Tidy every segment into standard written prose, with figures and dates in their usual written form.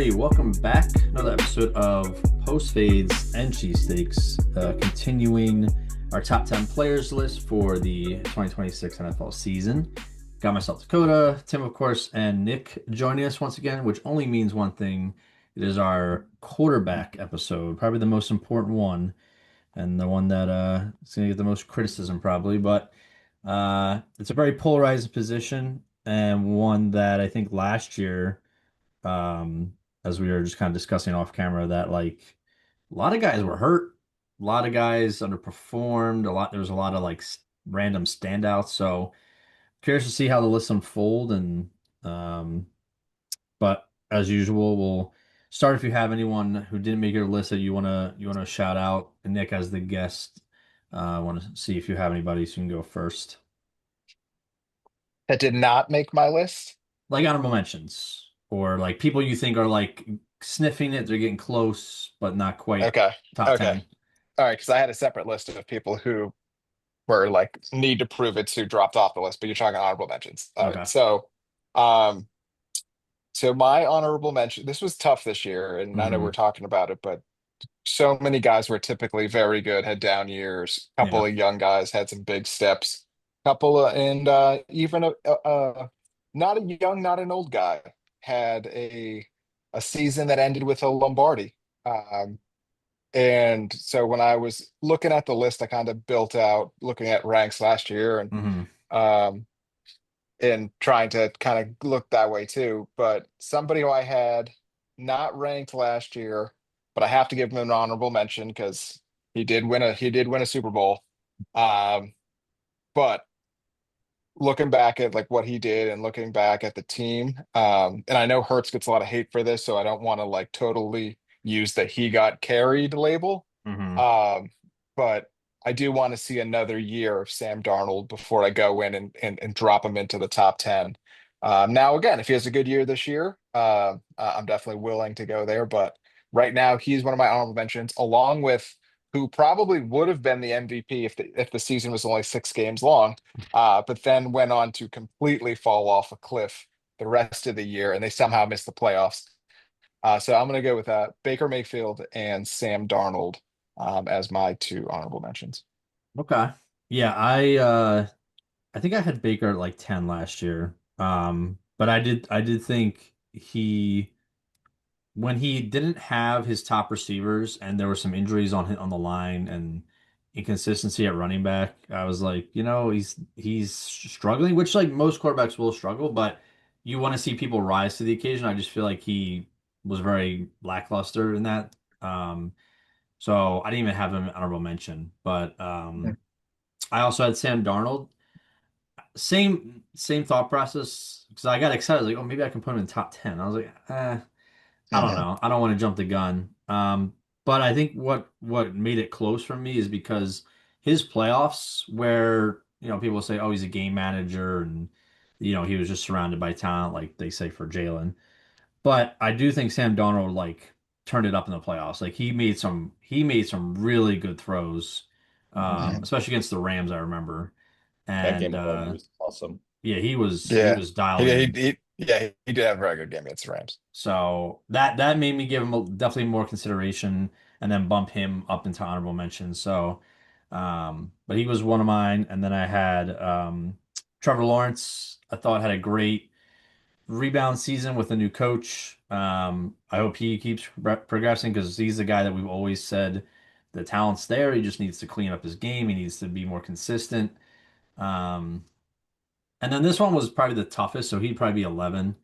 Hey, welcome back. Another episode of Post-Fades and Cheesesteaks, continuing our top 10 players list for the 2026 NFL season. Got myself Dakota, Tim, of course, and Nick joining us once again, which only means one thing. It is our quarterback episode, probably the most important one, and the one that is going to get the most criticism, probably. But it's a very polarizing position, and one that I think last year as we were just kind of discussing off camera, that like a lot of guys were hurt, a lot of guys underperformed, there was a lot of like random standouts. So curious to see how the list unfold, and um, but as usual, we'll start if you have anyone who didn't make your list that you wanna shout out. And Nick, as the guest, I want to see if you have anybody, so you can go first. That did not make my list. Like honorable mentions, or like people you think are like sniffing it, they're getting close, but not quite Okay. top Okay. 10. All right. Because I had a separate list of people who were like need to prove it who dropped off the list, but you're talking honorable mentions. All right. Okay. Um, so my honorable mention, this was tough this year, and I know we're Hmm. talking about it, but so many guys were typically very good, had down years. A couple Yeah. of young guys had some big steps. Couple of, and even not a young, not an old guy had a season that ended with a Lombardi. Um, and so when I was looking at the list, I kind of built out looking at ranks last year Hmm. um, and trying to kind of look that way too. But somebody who I had not ranked last year, but I have to give him an honorable mention because he did win a Super Bowl. Um, but looking back at like what he did and looking back at the team, and I know Hertz gets a lot of hate for this, so I don't want to like totally use the he got carried label. Hmm. Um, but I do want to see another year of Sam Darnold before I go in and drop him into the top 10. Now, again, if he has a good year this year, I'm definitely willing to go there. But right now, he's one of my honorable mentions, along with who probably would have been the MVP if the season was only 6 games long, but then went on to completely fall off a cliff the rest of the year, and they somehow missed the playoffs. So I'm going to go with Baker Mayfield and Sam Darnold as my two honorable mentions. Okay. Yeah, I think I had Baker at like 10 last year. But I did think he when he didn't have his top receivers and there were some injuries on the line and inconsistency at running back, I was like, he's struggling, which like most quarterbacks will struggle, but you want to see people rise to the occasion. I just feel like he was very lackluster in that. So I didn't even have him an honorable mention, but I also had Sam Darnold. Same thought process because I got excited. I was like, oh, maybe I can put him in top 10. I was like, I don't Mhm. know. I don't want to jump the gun. But I think what made it close for me is because his playoffs, where people say, oh, he's a game manager, and he was just surrounded by talent, like they say for Jalen. But I do think Sam Darnold like turned it up in the playoffs. Like he made some really good throws, Mhm. especially against the Rams. I remember, That and game alone was awesome. yeah, he Yeah. was dialed He, in. he, he, yeah, he did have a very good game against the Rams. So that made me give him definitely more consideration, and then bump him up into honorable mention. So, but he was one of mine, and then I had Trevor Lawrence. I thought had a great rebound season with a new coach. I hope he keeps progressing because he's the guy that we've always said the talent's there. He just needs to clean up his game. He needs to be more consistent. Um, and then this one was probably the toughest, so he'd probably be 11,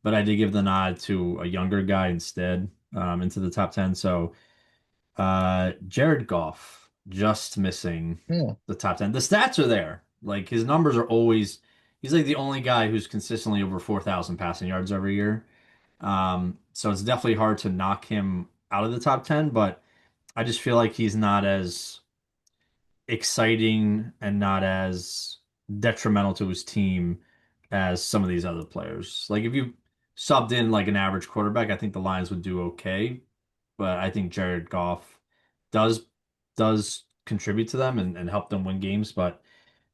but I did give the nod to a younger guy instead, into the top 10. So Jared Goff just missing Hmm. the top 10. The stats are there. Like his numbers are always, he's like the only guy who's consistently over 4,000 passing yards every year. So it's definitely hard to knock him out of the top 10, but I just feel like he's not as exciting and not as detrimental to his team as some of these other players. Like if you subbed in like an average quarterback, I think the Lions would do okay. But I think Jared Goff does does contribute to them and help them win games, but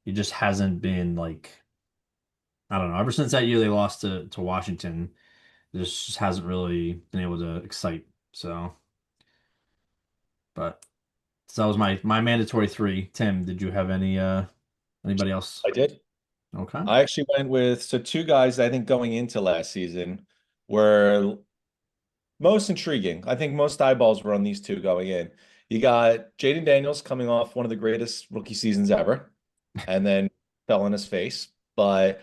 he just hasn't been like, I don't know, ever since that year they lost to Washington. just hasn't really been able to excite. So, but so that was my mandatory three. Tim, did you have anybody else? I did. Okay. I actually went with two guys I think going into last season were most intriguing. I think most eyeballs were on these two going in. You got Jaden Daniels coming off one of the greatest rookie seasons ever, and then fell on his face. But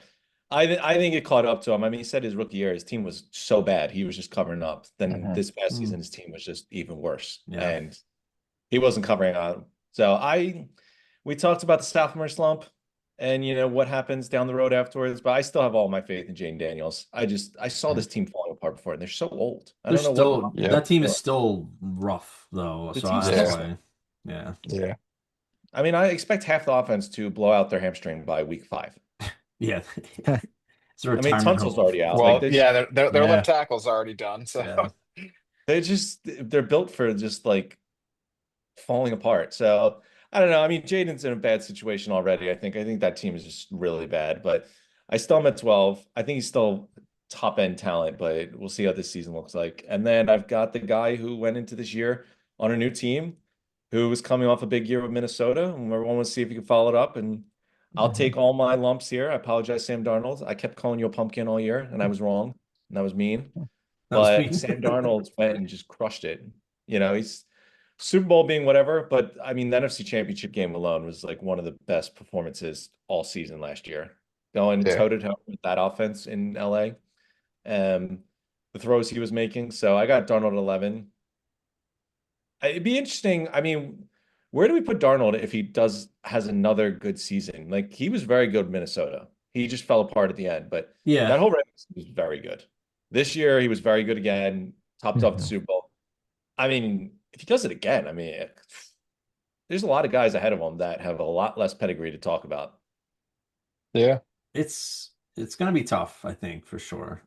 I think it caught up to him. I mean, he said his rookie year, his team was so bad, he was just covering up. Then Mhm. this past Hmm. season, his team was just even worse, Yeah. and he wasn't covering on. So we talked about the sophomore slump and what happens down the road afterwards, but I still have all my faith in Jane Daniels. I saw this team falling apart before, and they're so old. I They're don't know what still Yep. that team is still rough though. the So team's that's still Yeah. stuck. why, yeah. Yeah. I mean, I expect half the offense to blow out their hamstring by week 5. Yeah. It's a I mean, retirement Tunsil's home. already out. Like Well, yeah, their Yeah. left tackle's already done. So Yeah. they're built for just like falling apart. So I don't know. I mean, Jaden's in a bad situation already. I think that team is just really bad, but I still am at 12. I think he's still top end talent, but we'll see how this season looks like. And then I've got the guy who went into this year on a new team, who was coming off a big year with Minnesota, and everyone wants to see if he can follow it up. And I'll Mhm. take all my lumps here. I apologize, Sam Darnold. I kept calling you a pumpkin all year, and I was wrong, and that was mean. That was But me. Sam Darnold went and just crushed it. He's Super Bowl being whatever, but I mean, the NFC Championship game alone was like one of the best performances all season last year. Going Yeah. toe to toe with that offense in LA, and the throws he was making. So I got Darnold at 11. It'd be interesting. I mean, where do we put Darnold if he has another good season? Like he was very good with Minnesota. He just fell apart at the end, but Yeah. that whole regular season was very good. This year he was very good again, topped off the Mhm. Super Bowl. I mean, if he does it again, I mean, there's a lot of guys ahead of him that have a lot less pedigree to talk about. Yeah. It's gonna be tough, I think, for sure.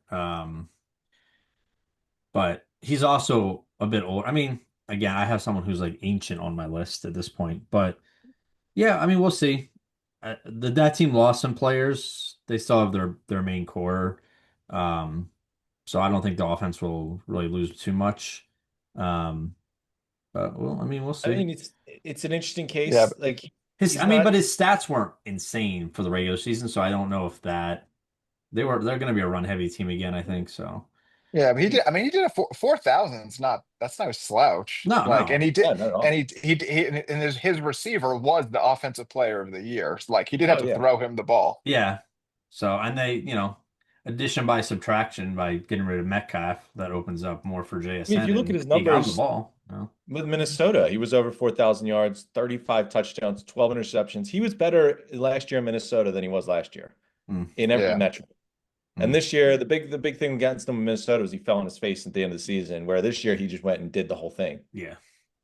But he's also a bit old. I mean, again, I have someone who's like ancient on my list at this point, but yeah, I mean, we'll see. That team lost some players. They still have their main core. Um, so I don't think the offense will really lose too much. Um, but well, I mean, we'll I see. mean, it's an interesting Yeah. case. Like I he's mean, not. but his stats weren't insane for the regular season, so I don't know if they're going to be a run heavy team again, I think so. Yeah, but he did. I mean, he did a 4,000. It's not. That's no slouch. No, Like, and no. he did. Yeah, not at And all. and his receiver was the offensive player of the year. Like, he did have Oh to yeah. throw him the ball. Yeah. So, and addition by subtraction by getting rid of Metcalf, that opens up more for I mean, if JSN you look at and his he got him the numbers ball. with Minnesota, he was over 4,000 yards, 35 touchdowns, 12 interceptions. He was better last year in Minnesota than he was last year Mm, in every Yeah. metric. And mm, this year, the big thing against him in Minnesota was he fell on his face at the end of the season, where this year he just went and did the whole thing. yeah.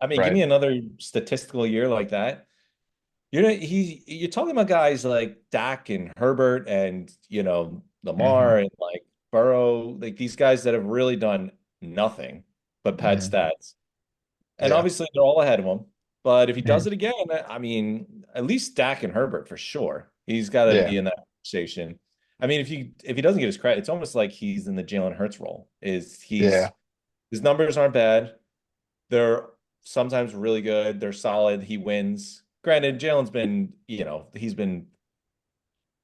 I mean, give Right. me another statistical year like that. You're talking about guys like Dak and Herbert and Hmm. Lamar and like Burrow, like these guys that have really done nothing but pad Hmm. stats. And Yeah. obviously they're all ahead of him. But if he does Mhm. it again, I mean, at least Dak and Herbert for sure. He's got to Yeah. be in that conversation. I mean, if he doesn't get his credit, it's almost like he's in the Jalen Hurts role. Yeah. His numbers aren't bad. They're sometimes really good. They're solid. He wins. Granted, Jalen's been, he's been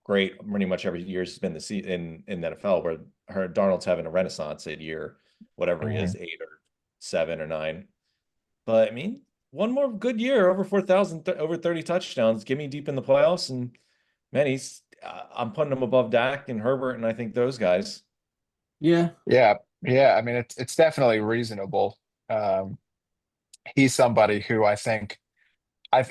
great pretty much every year he's been in the NFL, where Darnold's having a renaissance at year, whatever he is, Hmm. 8 or 7 or 9. But I mean, one more good year, over 4,000, over 30 touchdowns, get me deep in the playoffs. And man, I'm putting him above Dak and Herbert, and I think those guys. Yeah. Yeah. Yeah. I mean, it's definitely reasonable. Um, he's somebody who I think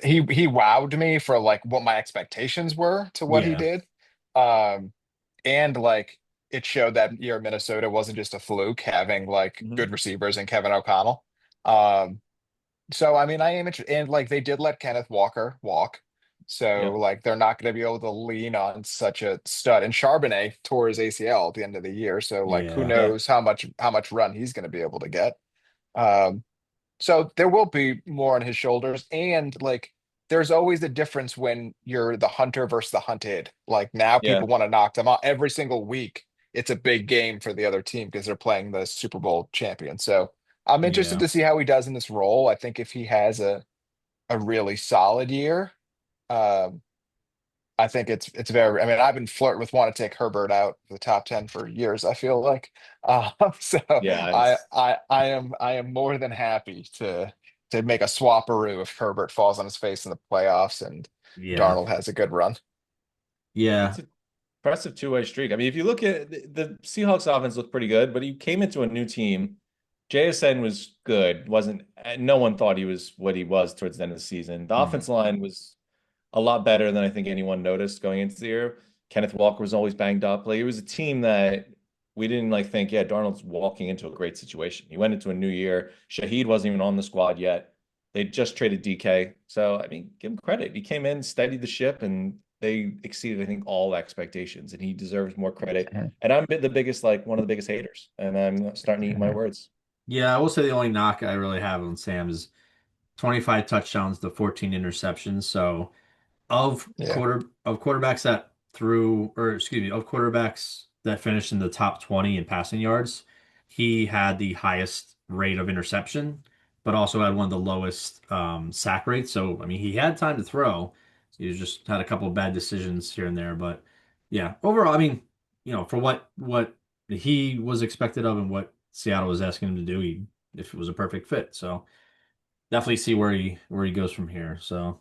he wowed me for like what my expectations were to what he Yeah. did. Um, and like it showed that year Minnesota wasn't just a fluke having like Mhm. good receivers and Kevin O'Connell. Um, so I mean I am interested and like they did let Kenneth Walker walk. So Yeah. like they're not going to be able to lean on such a stud. And Charbonnet tore his ACL at the end of the year. So like who Yeah. Yeah. knows how much run he's going to be able to get. Um, so there will be more on his shoulders. And like there's always a difference when you're the hunter versus the hunted. Like now Yeah. people want to knock them out every single week. it's a big game for the other team because they're playing the Super Bowl champion. So I'm interested Yeah. to see how he does in this role. I think if he has a really solid year, um, I think it's very. I mean, I've been flirting with wanting to take Herbert out of the top 10 for years. I feel like, so Yeah, I am more than happy to make a swapperoo if Herbert falls on his face in the playoffs and Yeah. Darnold has a good run. Yeah. it's an impressive two-way streak. I mean, if you look at the Seahawks offense looked pretty good, but he came into a new team. JSN was good. Wasn't No one thought he was what he was towards the end of the season. The Mm. offense line was a lot better than I think anyone noticed going into the year. Kenneth Walker was always banged up. Like it was a team that we didn't like think, yeah, Darnold's walking into a great situation. He went into a new year. Shaheed wasn't even on the squad yet. They just traded DK. So I mean, give him credit. He came in, steadied the ship, and they exceeded, I think, all expectations. And he deserves more credit. Mhm. And I'm the biggest, like one of the biggest haters. And I'm starting to eat my Mhm. words. Yeah, I will say the only knock I really have on Sam is 25 touchdowns to 14 interceptions. So Yeah. of quarterbacks that threw, or excuse me, of quarterbacks that finished in the top 20 in passing yards, he had the highest rate of interception, but also had one of the lowest sack rates. So I mean, he had time to throw. He just had a couple of bad decisions here and there. But yeah, overall, I mean, for what he was expected of and what Seattle was asking him to do, if it was a perfect fit. So definitely see where he goes from here. So.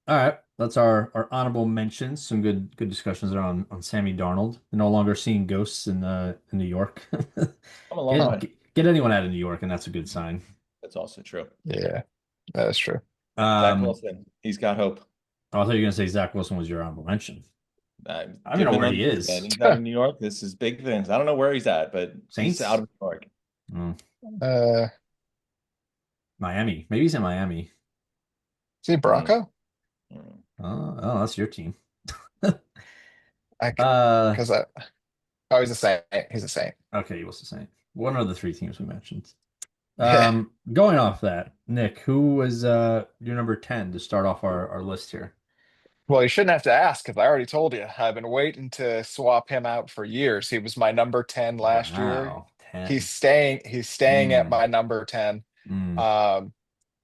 All right. That's our honorable mentions. Some good discussions there on Sammy Darnold. No longer seeing ghosts in New York. I'm a long Huh. way. Get anyone out of New York, and that's a good sign. That's also true. Yeah, that is true. Zach Um, Wilson, he's got hope. I thought you were gonna say Zach Wilson was your honorable mention. I don't even know Dipping where on he the man. is. He's out of New York. This is big things. I don't know where he's at, but he's out Saints? of New York. Oh, Uh, Miami. Maybe he's in Miami. is he Mm, Bronco? mm. Oh, that's your team. I Uh, because I oh he's a Saint. He's a Saint. okay, he was the same. One of the three teams we mentioned. Yeah. Going off that, Nick, who was your number 10 to start off our list here? Well, you shouldn't have to ask because I already told you. I've been waiting to swap him out for years. He was my number 10 last year. Wow, He's 10. staying at Mm, my number 10. mm. Um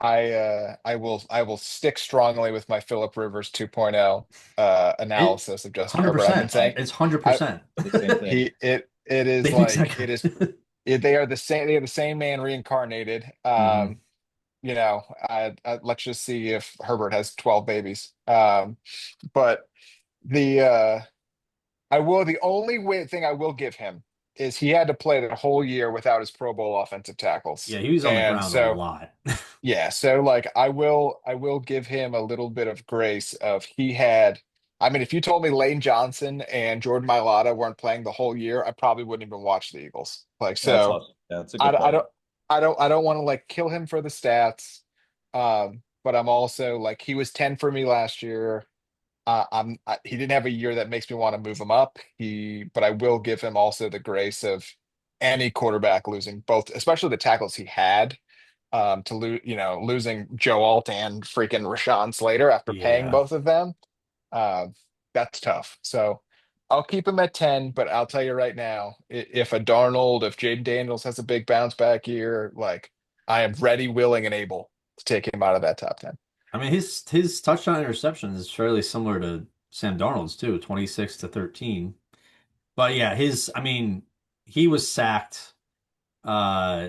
I will stick strongly with my Philip Rivers 2.0 It analysis of Justin Herbert. I've been 100%. saying It's I 100%. The same thing. it is The like exact. it is they are the same man reincarnated. hmm Let's just see if Herbert has 12 babies. But the the only thing I will give him is he had to play the whole year without his Pro Bowl offensive tackles. Yeah, he was on the And ground a so lot. yeah, so like I will give him a little bit of grace of he had. I mean, if you told me Lane Johnson and Jordan Mailata weren't playing the whole year, I probably wouldn't even watch the Eagles. Like That's so awesome. Yeah, that's a I, good I point. don't I don't want to like kill him for the stats. But I'm also like he was 10 for me last year. He didn't have a year that makes me want to move him up. But I will give him also the grace of any quarterback losing both, especially the tackles he had, to lose, losing Joe Alt and freaking Rashawn Slater after paying Yeah. both of them. Uh, that's tough. So I'll keep him at 10, but I'll tell you right now, if Jaden Daniels has a big bounce back year, like I am ready, willing, and able to take him out of that top 10. I mean, his touchdown interception is fairly similar to Sam Darnold's too, 26 to 13. But yeah, I mean, he was sacked uh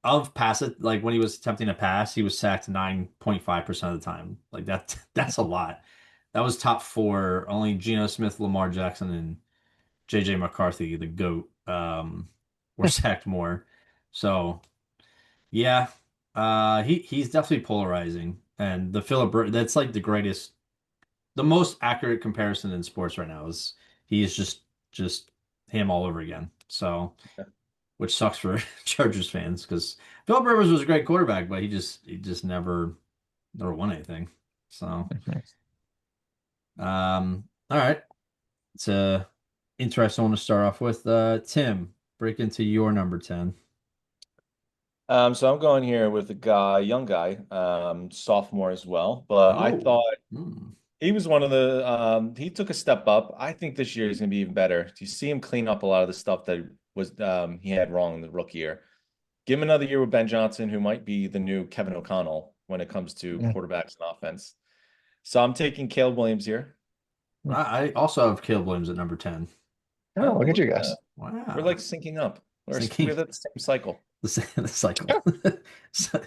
of pass it like when he was attempting to pass, he was sacked 9.5% of the time. Like that's a lot. That was top four. Only Geno Smith, Lamar Jackson, and JJ McCarthy, the GOAT, were sacked more. So yeah, he's definitely polarizing. And that's like the most accurate comparison in sports right now is he is just him all over again. So which sucks for Chargers fans because Philip Rivers was a great quarterback, but he just never won anything. So Mhm. all right. It's a interesting one to start off with. Tim, break into your number 10. So I'm going here with a guy, young guy, sophomore as well. But I Oh. thought Hmm. He was one of the he took a step up. I think this year he's gonna be even better. Do you see him clean up a lot of the stuff that was he had wrong in the rookie year? Give him another year with Ben Johnson, who might be the new Kevin O'Connell when it comes to Mm. quarterbacks and offense. So I'm taking Caleb Williams here. I also have Caleb Williams at number 10. Oh, Oh, look at look you at guys. that. We're like Wow. syncing up. Thinking We're at the same cycle. the cycle. So,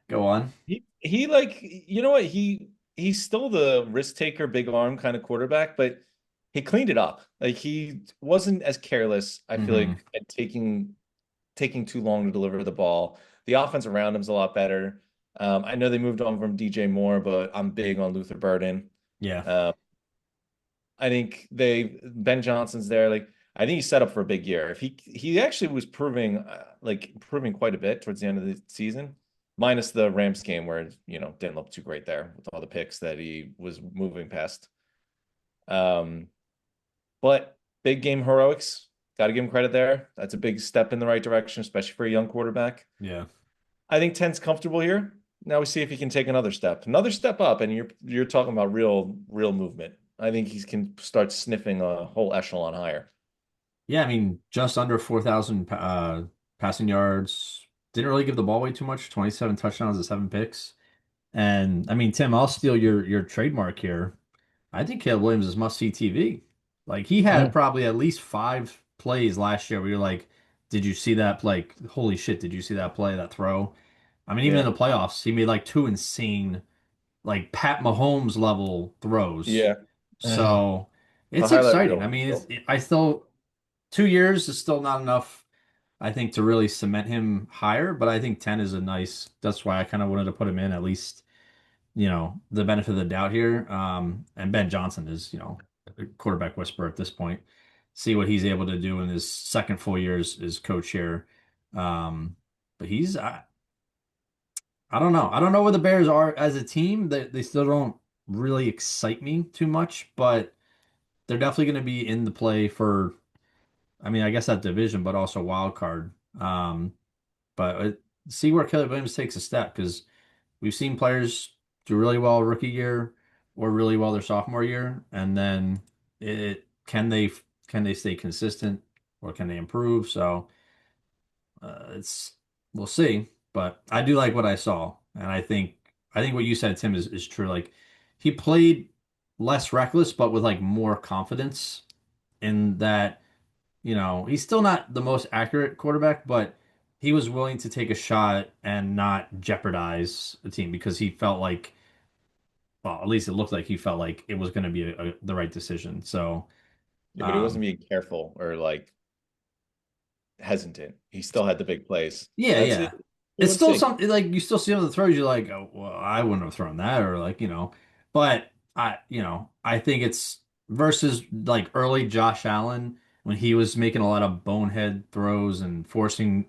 go on. He like you know what he's still the risk taker, big arm kind of quarterback, but he cleaned it up. Like he wasn't as careless. I feel Hmm. like at taking too long to deliver the ball. The offense around him's a lot better. I know they moved on from DJ Moore, but I'm big on Luther Burden. Yeah. Um, I think Ben Johnson's there. Like I think he's set up for a big year. If he actually was proving improving quite a bit towards the end of the season, minus the Rams game where didn't look too great there with all the picks that he was moving past. Um, but big game heroics, got to give him credit there. That's a big step in the right direction, especially for a young quarterback. Yeah. I think 10's comfortable here. Now we see if he can take another step up, and you're talking about real movement. I think he can start sniffing a whole echelon higher. Yeah, I mean, just under 4,000 passing yards. Didn't really give the ball away too much. 27 touchdowns and 7 picks. And I mean, Tim, I'll steal your trademark here. I think Caleb Williams is must-see TV. Like he had Mm. probably at least 5 plays last year where you're like, did you see that? Like, holy shit, did you see that play, that throw? I mean, even in Yeah, the playoffs, he made like two insane, like Pat Mahomes level throws. yeah. Mhm. So The it's highlight exciting. I reel. mean, I still 2 years is still not enough, I think, to really cement him higher, but I think 10 is a nice, that's why I kind of wanted to put him in at least, the benefit of the doubt here. And Ben Johnson is, a quarterback whisperer at this point. See what he's able to do in his second full year as coach here. But I don't know. I don't know where the Bears are as a team. They still don't really excite me too much, but they're definitely going to be in the play for, I mean, I guess that division, but also wild card. But see where Caleb Williams takes a step because we've seen players do really well rookie year or really well their sophomore year, and then it can they stay consistent or can they improve? So it's we'll see. But I do like what I saw, and I think what you said, Tim, is true. Like he played less reckless, but with like more confidence in that. He's still not the most accurate quarterback, but he was willing to take a shot and not jeopardize the team because he felt like, well, at least it looked like he felt like it was going to be the right decision. So, Yeah, but he um, wasn't being careful or like hesitant. He still had the big plays. yeah, That's it. yeah. We It's would still see. something like you still see on the throws, you're like, oh, well, I wouldn't have thrown that, or like, but I think it's versus like early Josh Allen when he was making a lot of bonehead throws and forcing,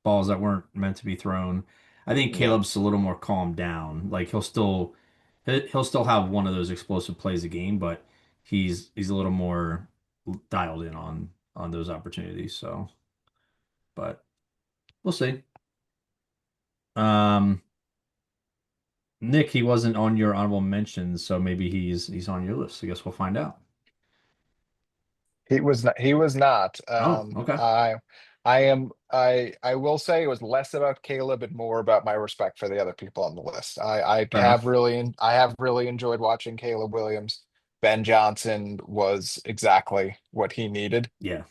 balls that weren't meant to be thrown. I think Yeah. Caleb's a little more calmed down. Like he'll still have one of those explosive plays a game, but he's a little more dialed in on those opportunities. So, but we'll see. Um, Nick, he wasn't on your honorable mentions, so maybe he's on your list. I guess we'll find out. He was not. He was not. Oh, okay. I will say it was less about Caleb and more about my respect for the other people on the list. Fair enough. I have really enjoyed watching Caleb Williams. Ben Johnson was exactly what he needed. Yeah.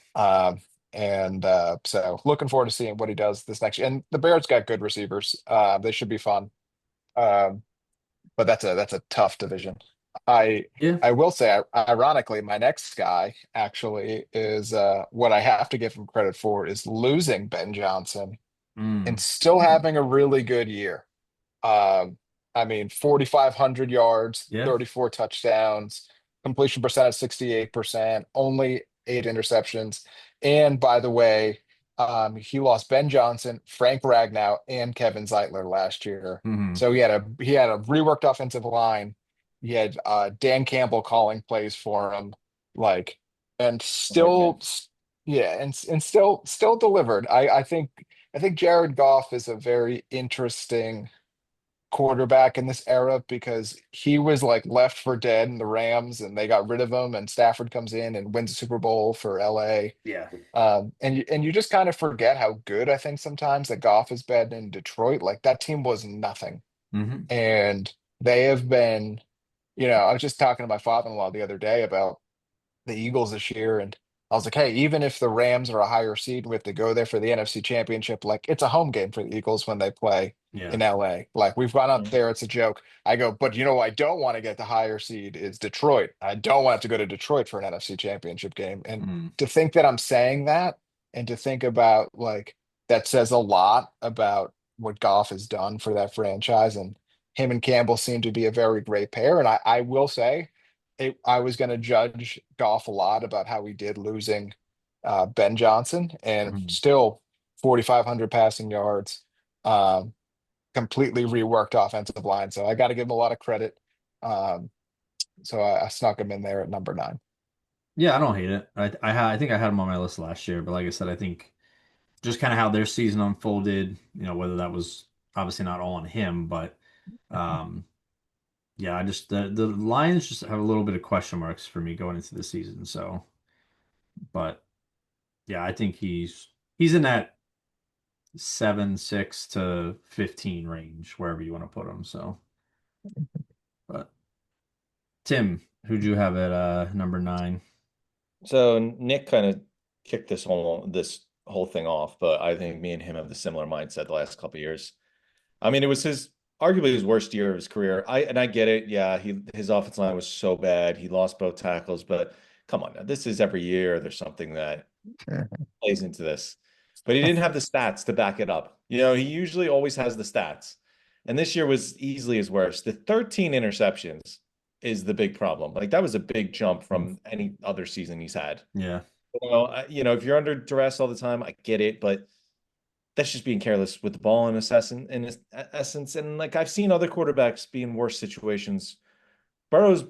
And so looking forward to seeing what he does this next year. And the Bears got good receivers. They should be fun. Um, but that's a tough division. I Yeah. I will say, ironically, my next guy actually is what I have to give him credit for is losing Ben Johnson and Mm. still having a really good year. Um, I mean, 4,500 yards, Yeah. 34 touchdowns, completion percentage 68%, only 8 interceptions. And by the way, he lost Ben Johnson, Frank Ragnow, and Kevin Zeitler last year. Hmm. So he had a reworked offensive line. He had Dan Campbell calling plays for him, like, and Smart man. yeah, and still delivered. I think Jared Goff is a very interesting quarterback in this era because he was like left for dead in the Rams and they got rid of him and Stafford comes in and wins the Super Bowl for LA. Yeah. And you just kind of forget how good I think sometimes that Goff has been in Detroit. Like that team was nothing. Hmm. And they have been, I was just talking to my father-in-law the other day about the Eagles this year, and I was like, hey, even if the Rams are a higher seed, we have to go there for the NFC Championship. Like, it's a home game for the Eagles when they play Yeah. in LA. Like, we've gone up there, it's a joke. I go, but I don't want to get the higher seed is Detroit. I don't want to go to Detroit for an NFC Championship game. And Mm. to think that I'm saying that, and to think about like that says a lot about what Goff has done for that franchise. And him and Campbell seem to be a very great pair. And I will say, I was going to judge Goff a lot about how he did losing Ben Johnson, and Mm. still 4,500 passing yards, um, completely reworked offensive line. So I got to give him a lot of credit. Um, so I snuck him in there at number 9. Yeah, I don't hate it. I think I had him on my list last year, but like I said, I think just kind of how their season unfolded, whether that was obviously not all on him, but um, yeah, I just the Lions just have a little bit of question marks for me going into the season. So, but yeah, I think he's in that 7, 6 to 15 range, wherever you want to put him. So, but Tim, who'd you have at number 9? So Nick kind of kicked this whole thing off, but I think me and him have the similar mindset the last couple of years. I mean, it was his arguably his worst year of his career. I get it. Yeah, his offensive line was so bad. He lost both tackles, but come on now. This is every year there's something that plays into this. But he didn't have the stats to back it up. He usually always has the stats. And this year was easily his worst. The 13 interceptions is the big problem. Like that was a big jump from any other season he's had. Yeah. If you're under duress all the time, I get it, but that's just being careless with the ball in essence. And like I've seen other quarterbacks be in worse situations. Burrow's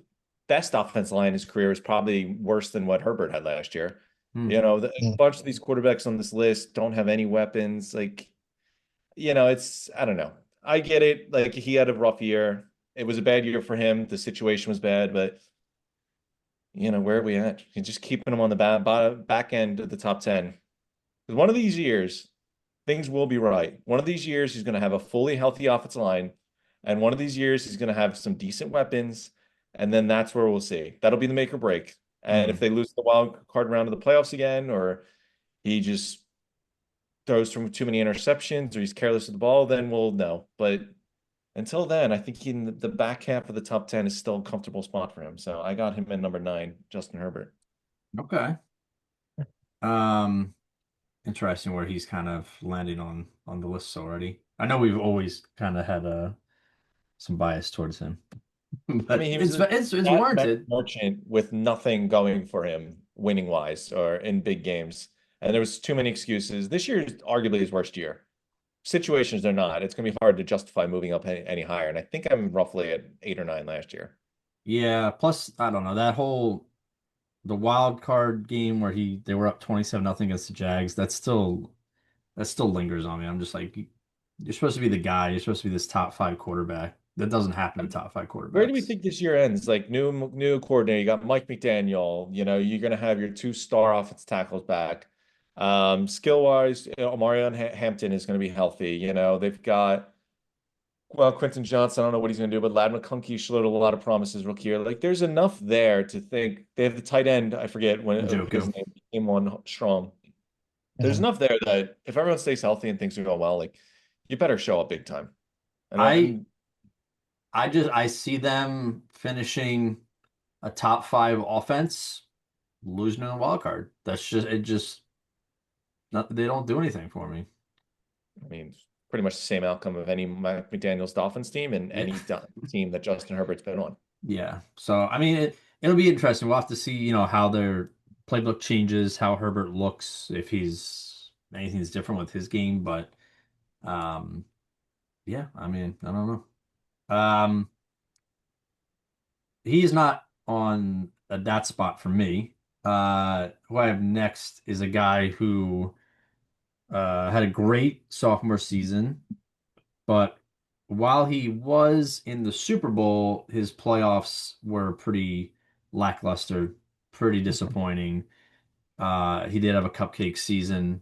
best offensive line in his career is probably worse than what Herbert had last year. Hmm. A bunch of these quarterbacks on this list don't have any weapons. Like, I don't know. I get it. Like he had a rough year. It was a bad year for him. The situation was bad, but where are we at? You're just keeping him on the back end of the top 10. Because one of these years, things will be right. One of these years, he's going to have a fully healthy offensive line. And one of these years, he's going to have some decent weapons. And then that's where we'll see. That'll be the make or break. And if Hmm. they lose the wild card round of the playoffs again, or he just throws from too many interceptions, or he's careless with the ball, then we'll know. But until then, I think in the back half of the top 10 is still a comfortable spot for him. So I got him at number 9, Justin Herbert. Okay. Um, Interesting where he's kind of landing on the list already. I know we've always kind of had some bias towards him, I but mean, he was it's that warranted. merchant with nothing going for him winning wise or in big games. And there was too many excuses. This year is arguably his worst year. Situations are not. It's going to be hard to justify moving up any higher. And I think I'm roughly at 8 or 9 last year. Yeah. Plus, I don't know the wild card game where they were up 27-0 against the Jags. That still lingers on me. I'm just like, you're supposed to be the guy. You're supposed to be this top 5 quarterback. That doesn't happen to top 5 Where do we quarterbacks. think this year ends? Like new coordinator, you got Mike McDaniel. You're going to have your 2-star offensive tackles back. Skill wise, Omarion Hampton is going to be healthy. They've got Quentin Johnson. I don't know what he's going to do, but Lad McConkey showed a lot of promises rookie year. Like there's enough there to think they have the tight end. I forget his Njoku. name came on strong. There's enough there that if everyone stays healthy and things are going well, like you better show up big time. And I I'm I see them finishing a top 5 offense, losing in a wild card. That's just it. Just not they don't do anything for me. I mean, pretty much the same outcome of any Mike McDaniel's Dolphins team and Yeah. any team that Justin Herbert's been on. Yeah. So I mean, it'll be interesting. We'll have to see, how their playbook changes, how Herbert looks, if he's anything's different with his game. But um, yeah, I mean, I don't know. He's not on that spot for me. Who I have next is a guy who had a great sophomore season, but while he was in the Super Bowl, his playoffs were pretty lackluster, pretty disappointing. He did have a cupcake season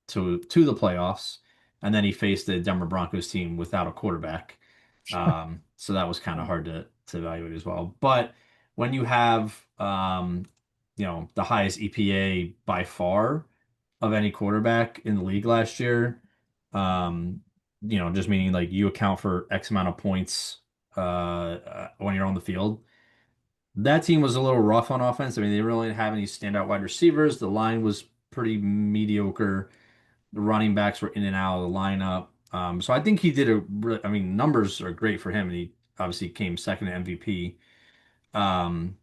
to the playoffs, and then he faced the Denver Broncos team without a quarterback. So that was kind of hard to evaluate as well. But when you have the highest EPA by far of any quarterback in the league last year, um, just meaning like you account for X amount of points when you're on the field. That team was a little rough on offense. I mean, they really didn't have any standout wide receivers. The line was pretty mediocre. The running backs were in and out of the lineup. So I think he did I mean, numbers are great for him, and he obviously came second to MVP. Um,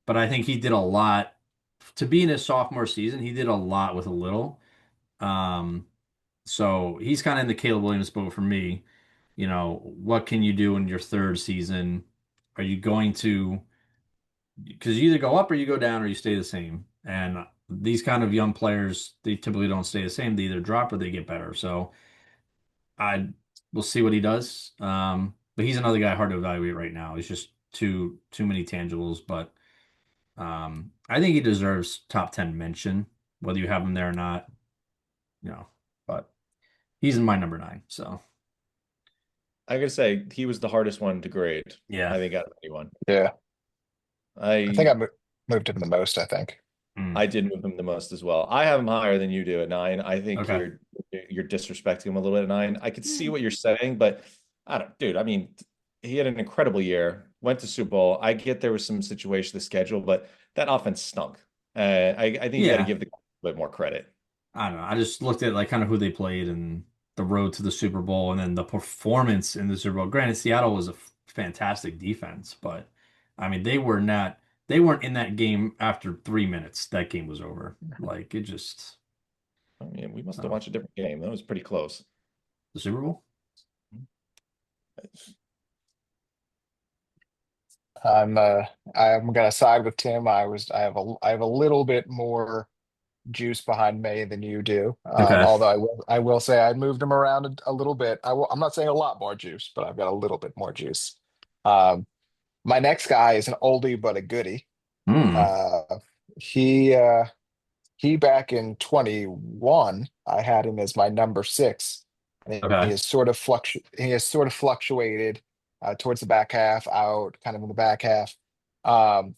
but I think he did a lot to be in his sophomore season. He did a lot with a little. Um, so he's kind of in the Caleb Williams boat for me. What can you do in your third season? Are you going to, because you either go up or you go down or you stay the same. And these kind of young players, they typically don't stay the same. They either drop or they get better. So I we'll see what he does. But he's another guy hard to evaluate right now. He's just too many tangibles. But I think he deserves top 10 mention, whether you have him there or not. You know, but he's in my number 9. So I gotta say, he was the hardest one to grade, yeah. I think, out of anyone. Yeah. I think I I moved him the most, I think. I did move him the most as well. I have him higher than you do at 9. I think Okay. you're disrespecting him a little bit at 9. I could see what you're saying, but I don't, dude. I mean, he had an incredible year. Went to Super Bowl. I get there was some situation the schedule, but that offense stunk. I think you got to Yeah. give the guy a bit more credit. I don't know. I just looked at like kind of who they played and the road to the Super Bowl and then the performance in the Super Bowl. Granted, Seattle was a fantastic defense, but I mean they weren't in that game after 3 minutes. That game was over. Like it just I mean, we must have oh, watched a different game. That was pretty close. the Super Bowl. I'm gonna side with Tim. I have a little bit more juice behind May than you do. Okay. Although I will say I moved him around a little bit. I'm not saying a lot more juice, but I've got a little bit more juice. Um, my next guy is an oldie but a goodie. Hmm. Uh, he uh, he back in 21, I had him as my number 6. And Okay. he has sort of fluctuated towards the back half, out kind of in the back half. Um,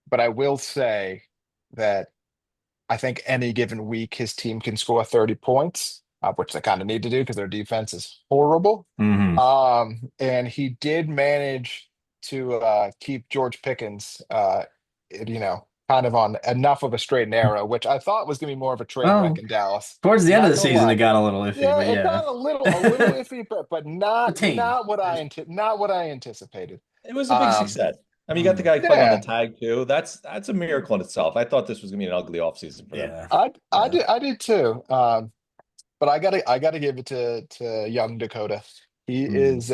but I will say that I think any given week his team can score 30 points, which they kind of need to do because their defense is horrible. Hmm. And he did manage to keep George Pickens, kind of on enough of a straight and narrow, which I thought was going to be more of a train wreck Well, in Dallas. towards the end of Not the gonna season it lie. got a little iffy, Yeah, but it yeah. got a little iffy, but A tame. not what I anticipated. It was a big Um, success. I mean, you got the Mm, guy playing on the yeah, tag too. That's a miracle in itself. I thought this was gonna be an ugly offseason for them. yeah. I Yeah. did too. But I gotta give it to young Dakota. He Mm. is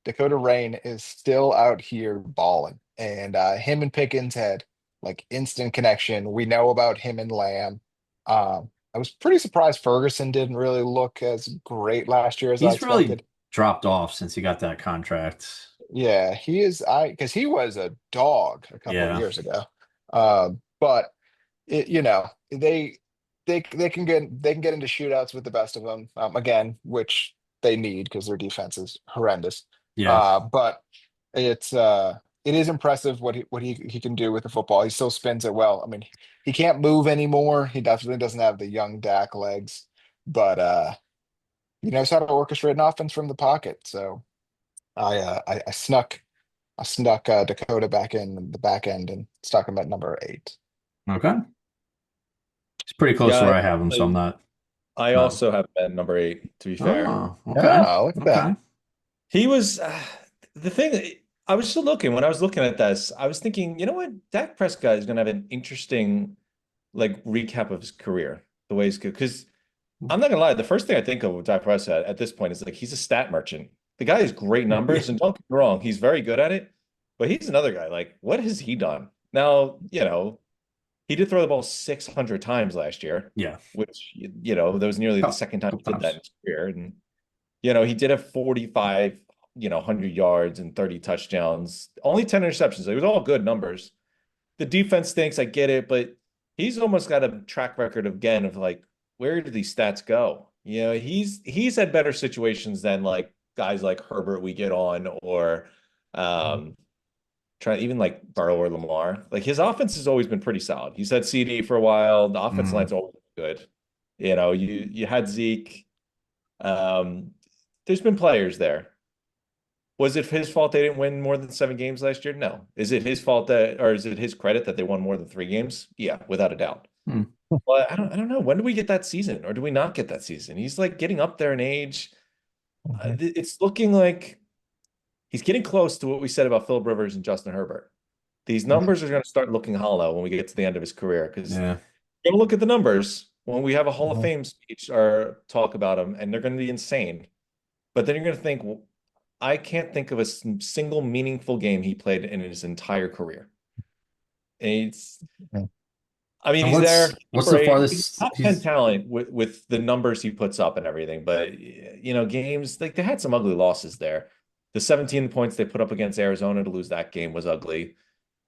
Dakota Rain is still out here balling, and him and Pickens had like instant connection. We know about him and Lamb. I was pretty surprised Ferguson didn't really look as great last year as I He's really expected. dropped off since he got that contract. Yeah, he is. Because he was a dog a couple of Yeah. years ago. But it, they can get into shootouts with the best of them again, which they need because their defense is horrendous. Yeah. But it is impressive what he can do with the football. He still spins it well. I mean, he can't move anymore. He definitely doesn't have the young Dak legs, but he knows how to orchestrate an offense from the pocket. So I snuck Dakota back in the back end and stuck him at number 8. Okay. He's pretty close to Yeah, where I have him, so I'm I not. also have him at number 8, to be fair. Oh, okay. Oh, look at that. Okay. He was the thing. I was still looking when I was looking at this. I was thinking, you know what? Dak Prescott is going to have an interesting like recap of his career, the way he's good. Because I'm not gonna lie, the first thing I think of with Dak Prescott at this point is like he's a stat merchant. The guy has great Yeah. numbers, and don't get me wrong, he's very good at it. But he's another guy. Like, what has he done? Now, he did throw the ball 600 times last year, Yeah. which that was nearly the second time Couple he did that in times. his career. And he did have 4,500 100 yards and 30 touchdowns. Only 10 interceptions. It was all good numbers. The defense stinks, I get it, but he's almost got a track record again of like, where do these stats go? He's had better situations than like guys like Herbert we get on, or um try even like Burrow or Lamar. Like his offense has always been pretty solid. He's had CD for a while. The offensive Mm. line's always been good. You had Zeke. Um, there's been players there. Was it his fault they didn't win more than 7 games last year? No. Is it his fault that, or is it his credit that they won more than 3 games? Yeah, without a doubt. Mm. But I don't know. When do we get that season, or do we not get that season? He's like getting up there in age. Mhm. It's looking like he's getting close to what we said about Philip Rivers and Justin Herbert. These numbers are going to start looking hollow when we get to the end of his career, because Yeah. you're going to look at the numbers when we have a Hall of Mhm. Fame speech or talk about him, and they're going to be insane. But then you're going to think, well, I can't think of a single meaningful game he played in his entire career. And I mean, And he's there. what's Number the eight. He's farthest top 10 he's talent with the numbers he puts up and everything. But games like they had some ugly losses there. The 17 points they put up against Arizona to lose that game was ugly.